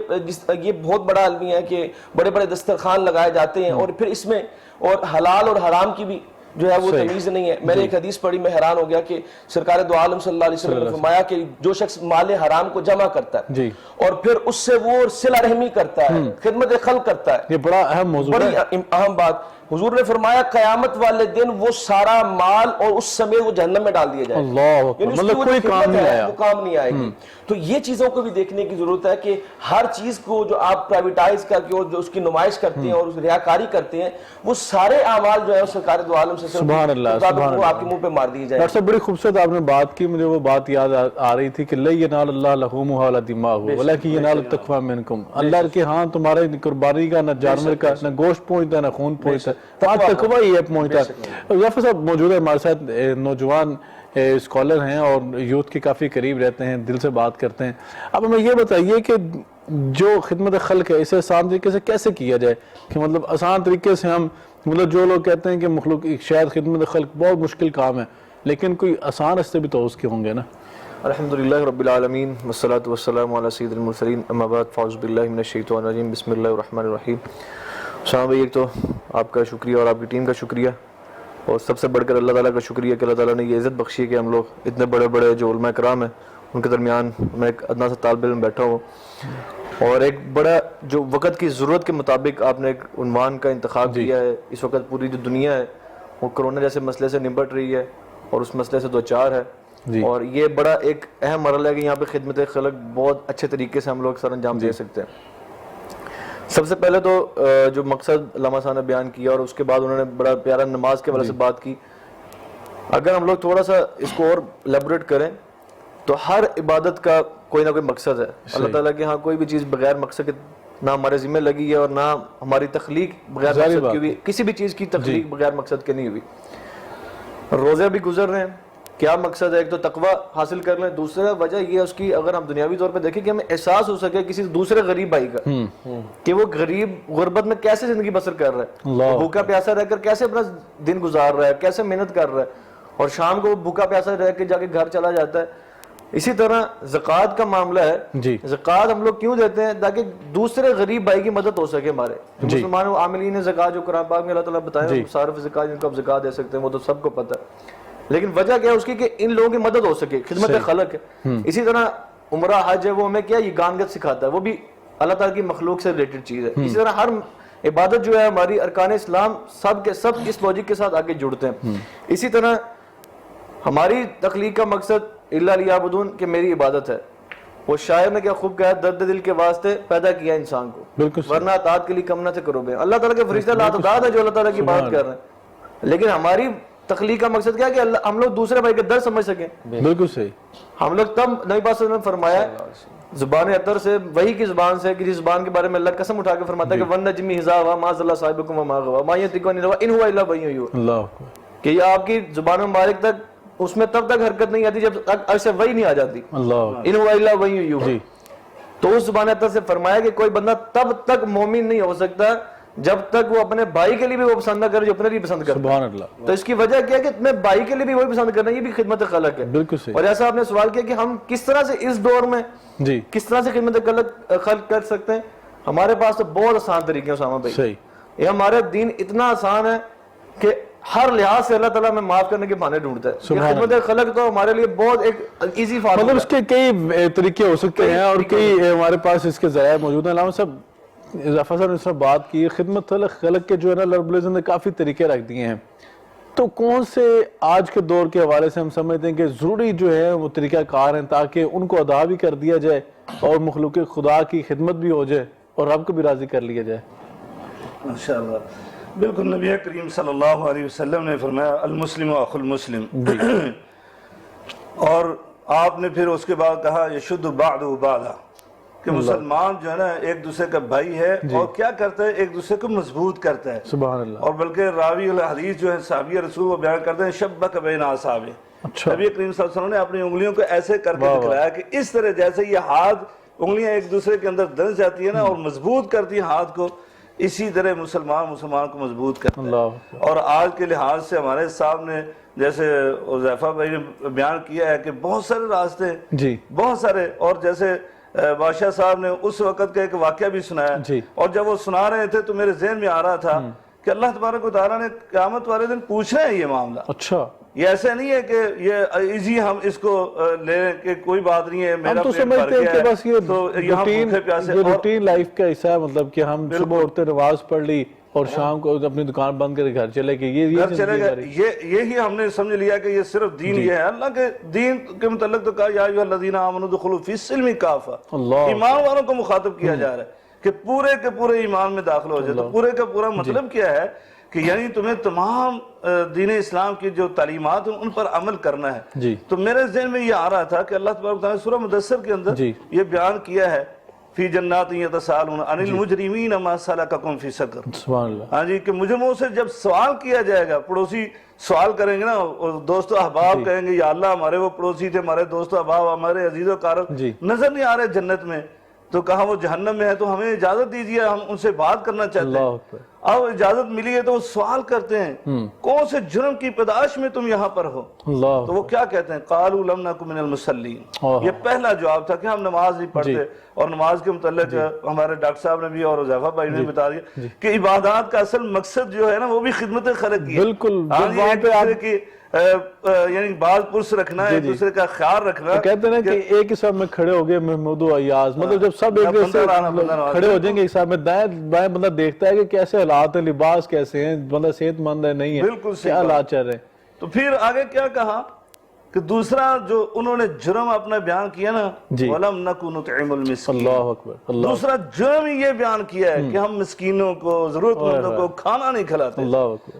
یہ بہت بڑا المیہ ہے کہ بڑے بڑے دسترخوان لگائے جاتے ہیں, اور پھر اس میں اور حلال اور حرام کی بھی جو ہے وہ تمیز نہیں ہے. میں نے ایک حدیث پڑھی, میں حیران ہو گیا کہ سرکار دو عالم صلی اللہ علیہ وسلم نے فرمایا کہ جو شخص مال حرام کو جمع کرتا ہے اور پھر اس سے وہ صلہ رحمی کرتا ہے, خدمت خلق کرتا ہے, یہ بڑا اہم موضوع ہے, بڑی اہم بات. حضور نے فرمایا قیامت والے دن وہ سارا مال اور اس سمیت وہ جہنم میں ڈال دیا جائے گا, یعنی مطلب کوئی کام نہیں آئے گی. تو یہ چیزوں کو بھی دیکھنے کی ضرورت ہے کہ ہر چیز کو جو آپ پرائیویٹائز کر کے اور جو اس کی نمائش کرتے ہیں اور اس ریاکاری کرتے ہیں, وہ سارے اعمال جو ہے سرکار دو عالم سے سبحان اللہ وہ آپ کے منہ پہ مار دی جائے. ڈاکٹر صاحب بڑی خوبصورت آپ نے بات کی, مجھے وہ بات یاد آ رہی تھی کہ لَن يَنَالَ اللَّهَ لَحُومُهَا وَلَا دِمَاؤُهَا وَلَكِنْ يَنَالُهُ التَّقْوَىٰ مِنكُمْ. اللہ کے ہاں تمہارے قربانی کا نہ جانور کا نہ گوشت پہنچتا ہے نہ خون پہنچتا ہے, وہاں تقویٰ ہی ہے پہنچتا ہے. ظفر صاحب موجود ہے ہمارے ساتھ, نوجوان اسکالر ہیں اور یوتھ کے کافی قریب رہتے ہیں, دل سے بات کرتے ہیں. اب ہمیں یہ بتائیے کہ جو خدمت خلق ہے اسے آسان طریقے سے کیسے کیا جائے, کہ مطلب آسان طریقے سے ہم, مطلب جو لوگ کہتے ہیں کہ مخلوق شاید خدمت خلق بہت مشکل کام ہے, لیکن کوئی آسان راستے بھی تو اس کے ہوں گے نا. الحمدللہ رب العالمین والصلاة والسلام علی سید المرسلین, اما بعد فاعوذ باللہ من الشیطان الرجیم, بسم اللہ الرحمن الرحیم. شاہ بھائی, ایک تو آپ کا شکریہ اور آپ کی ٹیم کا شکریہ, اور سب سے بڑھ کر اللہ تعالیٰ کا شکریہ کہ اللہ تعالیٰ نے یہ عزت بخشی ہے کہ ہم لوگ اتنے بڑے بڑے جو علماء کرام ہیں ان کے درمیان میں ایک ادنا سا طالب علم بیٹھا ہوں, اور ایک بڑا جو وقت کی ضرورت کے مطابق آپ نے ایک عنوان کا انتخاب کیا ہے. اس وقت پوری جو دنیا ہے وہ کرونا جیسے مسئلے سے نمٹ رہی ہے اور اس مسئلے سے دوچار ہے, اور یہ بڑا ایک اہم مرحلہ ہے کہ یہاں پہ خدمت خلق بہت اچھے طریقے سے ہم لوگ سر انجام دے سکتے ہیں. سب سے پہلے تو جو مقصد علامہ صاحب نے بیان کیا, اور اس کے بعد انہوں نے بڑا پیارا نماز کے حوالے سے بات کی. اگر ہم لوگ تھوڑا سا اس کو اور لیبوریٹ کریں تو ہر عبادت کا کوئی نہ کوئی مقصد ہے. اللہ تعالیٰ کے ہاں کوئی بھی چیز بغیر مقصد کے نہ ہمارے ذمہ لگی ہے, اور نہ ہماری تخلیق بغیر مقصد کی ہوئی, کسی بھی چیز کی تخلیق بغیر مقصد کے نہیں ہوئی. روزے بھی گزر رہے ہیں, کیا مقصد ہے؟ ایک تو تقویٰ حاصل کر لیں, دوسرا وجہ یہ اس کی اگر ہم دنیاوی طور پہ دیکھیں کہ ہمیں احساس ہو سکے کسی دوسرے غریب بھائی کا کہ وہ غریب غربت میں کیسے زندگی بسر کر رہا ہے, بھوکا پیاسا رہ کر کیسے اپنا دن گزار رہا ہے, کیسے محنت کر رہا ہے, اور شام کو وہ بھوکا پیاسا رہ کے جا کے گھر چلا جاتا ہے. اسی طرح زکوٰۃ کا معاملہ ہے, زکوٰۃ ہم لوگ کیوں دیتے ہیں؟ تاکہ دوسرے غریب بھائی کی مدد ہو سکے. ہمارے مسلمان عاملین زکوٰۃ جو قرآن پاک میں اللہ تعالیٰ بتایا صارف زکوٰۃ جن کو آپ زکوٰۃ دے سکتے ہیں وہ تو سب کو پتہ ہے, لیکن وجہ کیا ہے اس کی کہ ان لوگوں کی مدد ہو سکے, خدمت خلق ہے. اسی طرح عمرہ حج ہے, وہ ہمیں کیا یہ گانگت سکھاتا ہے, وہ بھی اللہ تعالیٰ کی مخلوق سے ریلیٹڈ چیز ہے. اسی طرح ہر عبادت جو ہے ہماری ارکان اسلام سب کے سب اس لوجک کے ساتھ آگے جڑتے ہیں. اسی طرح ہماری تخلیق کا مقصد الا لیعبدون کہ میری عبادت ہے, وہ شاعر نے کیا خوب کہا، درد دل کے واسطے پیدا کیا انسان کو، بالکل ورنہ اطاعت کے لیے کم نہ سے کرو بے۔ اللہ تعالیٰ کے فرشتے لا اطاعت ہے جو اللہ تعالیٰ کی بات کر رہے ہیں، لیکن ہماری تخلیق کا مقصد کیا ہے کہ ہم لوگ دوسرے بھائی کے درد سمجھ سکیں۔ بالکل صحیح۔ ہم لوگ تب نبی پاک صلی اللہ علیہ وسلم نے فرمایا زبان اطہر سے، وحی کی زبان سے، کسی زبان کے بارے میں اللہ قسم اٹھا کے فرماتا ہے کہ وَالنَّجْمِ إِذَا هَوَىٰ مَا ضَلَّ صَاحِبُكُمْ وَمَا غَوَىٰ وَمَا يَنطِقُ عَنِ الْهَوَىٰ إِنْ هُوَ إِلَّا وَحْيٌ يُوحَىٰ، اللہ اکبر، کہ یہ آپ کی زبان مبارک تک اس میں تب تک حرکت نہیں آتی جب تک عرش سے وحی نہیں آ جاتی، اللہ اکبر، إِنْ هُوَ إِلَّا وَحْيٌ يُوحَىٰ۔ تو اس زبان اطہر سے فرمایا کہ کوئی بندہ تب تک مومن نہیں ہو سکتا جب تک وہ اپنے بھائی کے لیے بھی وہ پسند نہ کرے جو اپنے لیے پسند کرتا ہے۔ سبحان اللہ۔ تو اس کی وجہ کیا ہے کہ میں بھائی کے لیے بھی وہی پسند کرنا، یہ بھی خدمت خلق ہے۔ بالکل صحیح۔ اور ایسا آپ نے سوال کیا کہ ہم کس طرح سے اس دور میں جی کس طرح سے خدمت خلق کر سکتے ہیں؟ ہمارے پاس تو بہت آسان طریقے ہیں اسامہ بھائی۔ صحیح۔ یہ ہمارا دین اتنا آسان ہے کہ ہر لحاظ سے اللہ تعالیٰ ہمیں معاف کرنے کے بہانے ڈھونڈتا ہے۔ یہ خدمت خلق تو ہمارے لیے بہت ایک ایزی فارمولا مطلب اس کے کئی طریقے ہو سکتے ہیں اور کئی ہمارے پاس اس کے ذرائع موجود ہیں۔ علامہ صاحب، اضافہ صاحب نے اس طرح بات کی، خدمت خلق کے جو ہے نا اللہ رب العزت نے کافی طریقے رکھ دیے ہیں، تو کون سے آج کے دور کے حوالے سے ہم سمجھتے ہیں کہ ضروری جو ہے وہ طریقہ کار ہیں تاکہ ان کو ادا بھی کر دیا جائے اور مخلوق خدا کی خدمت بھی ہو جائے اور رب کو بھی راضی کر لیا جائے؟ ماشاءاللہ، بالکل نبی کریم صلی اللہ علیہ وسلم نے فرمایا المسلم اخو المسلم، اور آپ نے پھر اس کے بعد کہا یشد بعضہ بعضا، کہ مسلمان جو ہے نا ایک دوسرے کا بھائی ہے اور کیا کرتا ہے، ایک دوسرے کو مضبوط کرتا ہے۔ سبحان اللہ۔ اور بلکہ راوی الحدیث جو ہے صحابی رسول وہ بیان کرتے ہیں شبک بین اصحابہ، اچھا، نبی کریم صلی اللہ علیہ وسلم نے اپنی انگلیوں کو ایسے کر کے دکھلایا کہ اس طرح جیسے یہ ہاتھ انگلیاں ایک دوسرے کے اندر دھس جاتی ہے نا اور مضبوط کرتی ہیں ہاتھ کو، اسی طرح مسلمان کو مضبوط کرتا ہے۔ اللہ۔ اور آج کے لحاظ سے ہمارے سامنے جیسے حذیفہ بھائی نے بیان کیا ہے کہ بہت سارے راستے ہیں، جی بہت سارے، اور جیسے بادشاہ صاحب نے اس وقت کا ایک واقعہ بھی سنایا، اور جب وہ سنا رہے تھے تو میرے ذہن میں آ رہا تھا کہ اللہ تبارک و تعالیٰ نے قیامت والے دن پوچھنا ہے یہ معاملہ۔ اچھا، یہ ایسے نہیں ہے کہ یہ ایزی ہم اس کو لے لیں کہ کوئی بات نہیں ہے، میرا ہم تو پیٹ بھر سمجھتے ہیں گیا کہ ہے بس یہ تو یہاں بھوکے پیاسے، اور روٹین لائف کا حصہ ہے، مطلب کہ ہم صبح اٹھتے نماز پڑھ لی اور شام کو اپنی دکان بند کر گھر چلے گئے، یہ گھر چلے گئے، یہی ہم نے سمجھ لیا کہ یہ صرف دین یہ ہے۔ اللہ کے دین کے متعلق تو کہا یا ایھا الذین آمنوا ادخلوا فی السلم کافہ، ایمان والوں کو مخاطب کیا جا رہا ہے کہ پورے کے پورے ایمان میں داخل ہو جائے۔ تو پورے کا پورا مطلب کیا ہے کہ یعنی تمہیں تمام دین اسلام کی جو تعلیمات ہیں ان پر عمل کرنا ہے۔ تو میرے ذہن میں یہ آ رہا تھا کہ اللہ تبارک و تعالیٰ نے سورہ مدثر کے اندر یہ بیان کیا ہے فی جنات یتساءلون عن المجرمین ما سلککم فی سقر، سبحان اللہ، ہاں جی، کہ مجرموں سے جب سوال کیا جائے گا، پڑوسی سوال کریں گے نا، دوست و احباب کہیں گے یا اللہ ہمارے وہ پڑوسی تھے، ہمارے دوست و احباب، ہمارے عزیز و اقارب نظر نہیں آ رہے جنت میں، تو کہا وہ جہنم میں ہے، تو ہمیں اجازت دیجیے، ہم ان سے بات کرنا چاہتے ہیں۔ اب اجازت ملی ہے تو وہ سوال کرتے ہیں کون سے جرم کی پیدائش میں تم یہاں پر ہو؟ تو وہ کیا کہتے ہیں؟ قالوا لم نک من المصلین، یہ پہلا جواب تھا کہ ہم نماز نہیں پڑھتے۔ اور نماز کے متعلق ہمارے ڈاکٹر صاحب نے بھی اور حذیفہ بھائی نے بتا دیا کہ عبادات کا اصل مقصد جو ہے نا وہ بھی خدمت خلق کی ہے، بالکل، ایک دوسرے کی یعنی بعض پرس رکھنا ہے، ایک دوسرے کا خیال رکھنا۔ کہتے ہیں کہ ایک حساب میں کھڑے ہو گئے محمود و ایاز، مطلب جب سب ایک دوسرے کھڑے ہو جائیں گے حساب میں، دائیں بائیں بندہ دیکھتا ہے کہ کیسے حالات ہیں، لباس کیسے ہیں، بندہ صحت مند ہے نہیں ہے، کیا حالات چل رہے ہیں۔ تو پھر آگے کیا کہا کہ دوسرا جو انہوں نے جرم اپنا بیان کیا نا، وَلَمْ نَكُ نُطْعِمُ الْمِسْكِينَ، اللہ اکبر، دوسرا جرم یہ بیان کیا ہے کہ ہم مسکینوں کو، ضرورت مندوں کو کھانا نہیں کھلاتے۔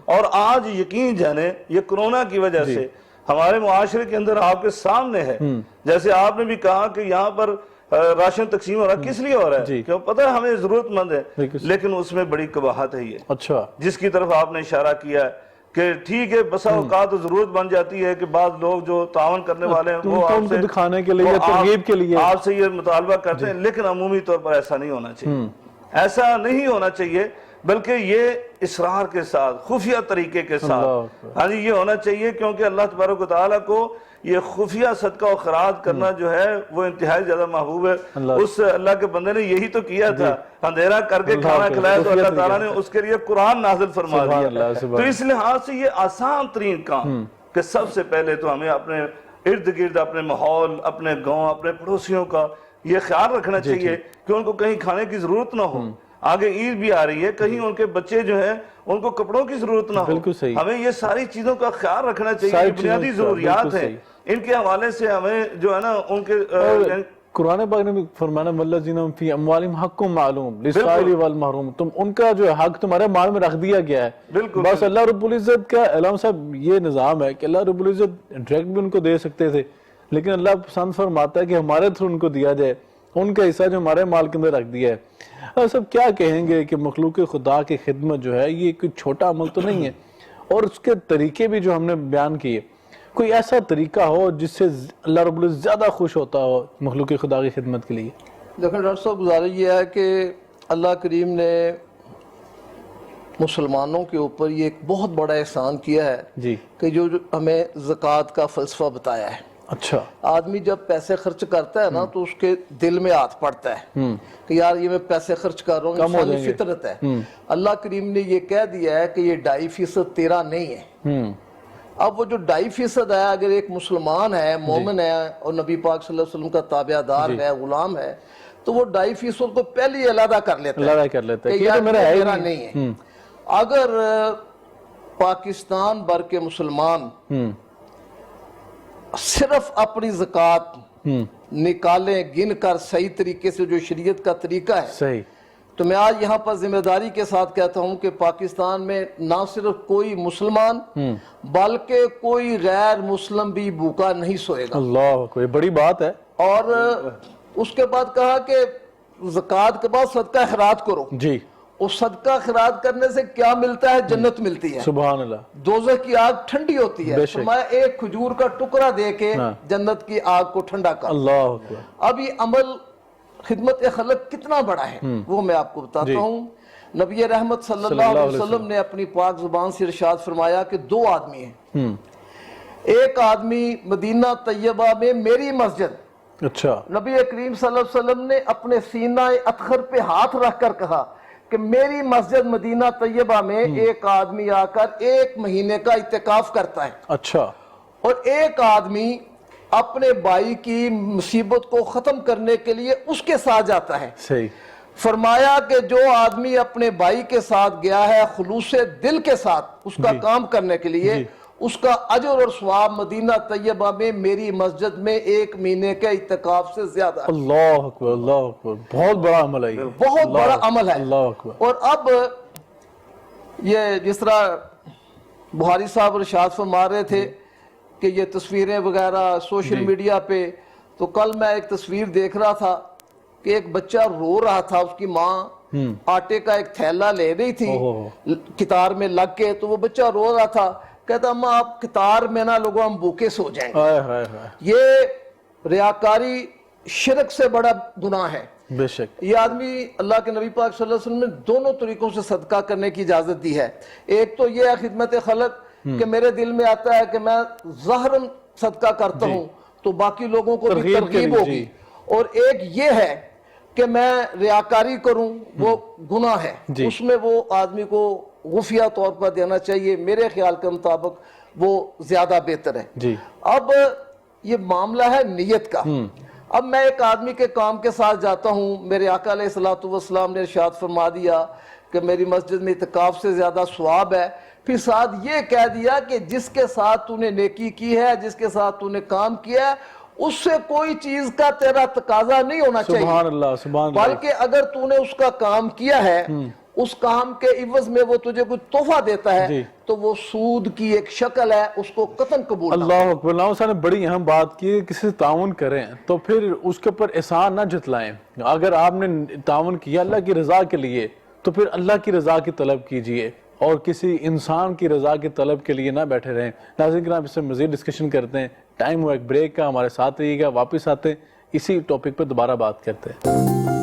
اور آج یقین جانے یہ کرونا کی وجہ سے ہمارے معاشرے کے اندر آپ کے سامنے ہے، جیسے آپ نے بھی کہا کہ یہاں پر راشن تقسیم ہو رہا ہے، کس لیے ہو رہا ہے؟ کہ پتہ ہے ہمیں ضرورت مند ہے، لیکن اس میں بڑی قباحت ہے یہ، اچھا، جس کی طرف آپ نے اشارہ کیا ہے کہ ٹھیک ہے بسا اوقات ضرورت بن جاتی ہے کہ بعض لوگ جو تعاون کرنے والے ہیں وہ آپ سے دکھانے کے لیے، ترغیب کے لیے آپ سے یہ مطالبہ کرتے ہیں، لیکن عمومی طور پر ایسا نہیں ہونا چاہیے، ایسا نہیں ہونا چاہیے، بلکہ یہ اصرار کے ساتھ، خفیہ طریقے کے ساتھ، ہاں جی، یہ ہونا چاہیے، کیونکہ اللہ تبارک و تعالیٰ کو یہ خفیہ صدقہ و خیرات کرنا جو ہے وہ انتہائی زیادہ محبوب ہے۔ اس اللہ کے بندے نے یہی تو کیا تھا، اندھیرا کر کے کھانا کھلایا، تو اللہ تعالیٰ نے اس کے لیے قرآن نازل فرما دیا۔ تو اس لحاظ سے یہ آسان ترین کام کہ سب سے پہلے تو ہمیں اپنے ارد گرد، اپنے ماحول، اپنے گاؤں، اپنے پڑوسیوں کا یہ خیال رکھنا چاہیے کہ ان کو کہیں کھانے کی ضرورت نہ ہو۔ آگے عید بھی آ رہی ہے، کہیں ان کے بچے جو ہیں ان کو کپڑوں کی ضرورت نہ ہو۔ ہمیں یہ ساری چیزوں کا خیال رکھنا چاہیے، بنیادی ضروریات ہیں، ان کے حوالے سے ہمیں جو ہے نا ان کے قرآن پاک نے بھی فرمانا والذین فی اموالہم حق معلوم للسائل والمحروم، تم ان کا جو حق تمہارے مال میں رکھ دیا گیا ہے. بس اللہ رب العزت کا علامہ صاحب یہ نظام ہے کہ اللہ رب العزت ڈائریکٹ بھی ان کو دے سکتے تھے، لیکن اللہ پسند فرماتا ہے کہ ہمارے تھرو ان کو دیا جائے، ان کا حصہ جو ہمارے مال کے اندر رکھ دیا ہے. سب کیا کہیں گے کہ مخلوق خدا کی خدمت جو ہے یہ کوئی چھوٹا عمل تو نہیں ہے، اور اس کے طریقے بھی جو ہم نے بیان کیے، کوئی ایسا طریقہ ہو جس سے اللہ رب العزت زیادہ خوش ہوتا ہو مخلوق خدا کی خدمت کے لیے؟ دیکھیں ڈاکٹر صاحب، گزارش یہ ہے کہ اللہ کریم نے مسلمانوں کے اوپر یہ ایک بہت بڑا احسان کیا ہے جی کہ جو ہمیں زکوٰۃ کا فلسفہ بتایا ہے. اچھا. آدمی جب پیسے خرچ کرتا ہے نا تو اس کے دل میں ہاتھ پڑتا ہے کہ یار یہ میں پیسے خرچ کر رہا ہوں، انسانی فطرت ہے. اللہ کریم نے یہ کہہ دیا ہے کہ یہ 2.5% تیرا نہیں ہے. اب وہ جو 2.5% ہے، اگر ایک مسلمان ہے، مومن ہے اور نبی پاک صلی اللہ علیہ وسلم کا تابع دار ہے، غلام ہے، تو وہ 2.5% کو پہلے ہی علیحدہ کر لیتا ہے کہ یار میرا نہیں ہے. اگر پاکستان بھر کے مسلمان صرف اپنی زکوٰۃ نکالیں گن کر صحیح طریقے سے جو شریعت کا طریقہ ہے صحیح، تو میں آج یہاں پر ذمہ داری کے ساتھ کہتا ہوں کہ پاکستان میں نہ صرف کوئی مسلمان بلکہ کوئی غیر مسلم بھی بھوکا نہیں سوئے گا. اللہ کوئی بڑی بات ہے. اور اس کے بعد کہا کہ زکوٰۃ کے بعد صدقہ خیرات کرو. جی. اور صدقہ خیرات کرنے سے کیا ملتا ہے؟ جنت ملتی ہے. سبحان اللہ. دوزخ کی آگ ٹھنڈی ہوتی ہے. فرمایا ایک کھجور کا ٹکڑا دے کے جنت کی آگ کو ٹھنڈا کر. اللہ اکبر. اب یہ عمل خدمت خلق کتنا بڑا ہے وہ میں آپ کو بتاتا ہوں. نبی رحمت صلی اللہ علیہ وسلم نے اپنی پاک زبان سے ارشاد فرمایا کہ 2 آدمی ہیں. ایک آدمی مدینہ طیبہ میں میری مسجد، اچھا، نبی کریم صلی اللہ علیہ وسلم نے اپنے سینہ اطہر پہ ہاتھ رکھ کر کہا کہ میری مسجد مدینہ طیبہ میں ایک آدمی آ کر 1 مہینے کا اعتکاف کرتا ہے. اچھا. اور ایک آدمی اپنے بھائی کی مصیبت کو ختم کرنے کے لیے اس کے ساتھ جاتا ہے. صحیح. فرمایا کہ جو آدمی اپنے بھائی کے ساتھ گیا ہے خلوص دل کے ساتھ اس کا کام کرنے کے لیے، اس کا اجر اور ثواب مدینہ طیبہ میں میری مسجد میں 1 مہینے کے اعتکاف سے زیادہ. اللہ اکبر. اللہ اکبر. بہت بڑا عمل ہے، بہت بڑا عمل ہے. اللہ اکبر. اور اب یہ جس طرح بخاری صاحب ارشاد فرما رہے تھے کہ یہ تصویریں وغیرہ سوشل میڈیا پہ، تو کل میں ایک تصویر دیکھ رہا تھا کہ ایک بچہ رو رہا تھا، اس کی ماں آٹے کا ایک تھیلا لے رہی تھی قطار میں لگ کے، تو وہ بچہ رو رہا تھا، کہتا اماں آپ قطار میں نہ لوگوں ہم بھوکے سو جائیں گے. یہ ریاکاری شرک سے بڑا گناہ ہے. بے شک. یہ آدمی اللہ کے نبی پاک صلی اللہ علیہ وسلم نے دونوں طریقوں سے صدقہ کرنے کی اجازت دی ہے. ایک تو یہ ہے خدمت خلق کہ میرے دل میں آتا ہے کہ میں ظاہراً صدقہ کرتا ہوں تو باقی لوگوں کو بھی ترغیب ہوگی، اور ایک یہ ہے کہ میں ریاکاری کروں، وہ گناہ ہے. اس میں وہ آدمی کو خفیہ طور پر دینا چاہیے، میرے خیال کے مطابق وہ زیادہ بہتر ہے. اب یہ معاملہ ہے نیت کا. اب میں ایک آدمی کے کام کے ساتھ جاتا ہوں، میرے آقا علیہ الصلوۃ والسلام نے ارشاد فرما دیا کہ میری مسجد میں اعتکاف سے زیادہ ثواب ہے، پھر ساتھ یہ کہہ دیا کہ جس کے ساتھ تو نے نیکی کی ہے، جس کے ساتھ تو نے کام کیا ہے، اس سے کوئی چیز کا تیرا تقاضا نہیں ہونا چاہیے. سبحان اللہ. سبحان اللہ. بلکہ اگر تو نے اس کا کام کیا ہے، اس کام کے عوض میں وہ تجھے کچھ تحفہ دیتا ہے تو وہ سود کی ایک شکل ہے، اس کو قطعاً قبول. اللہ اکبر. اللہ صاحب نے بڑی اہم بات کی، کسی سے تعاون کریں تو پھر اس کے اوپر احسان نہ جتلائیں. اگر آپ نے تعاون کیا اللہ کی رضا کے لیے تو پھر اللہ کی رضا کی طلب کیجئے اور کسی انسان کی رضا کی طلب کے لیے نہ بیٹھے رہیں. ناظرین کرام، اس سے مزید ڈسکشن کرتے ہیں. ٹائم ہوا ایک بریک کا، ہمارے ساتھ رہیے گا، واپس آتے ہیں اسی ٹاپک پر دوبارہ بات کرتے ہیں.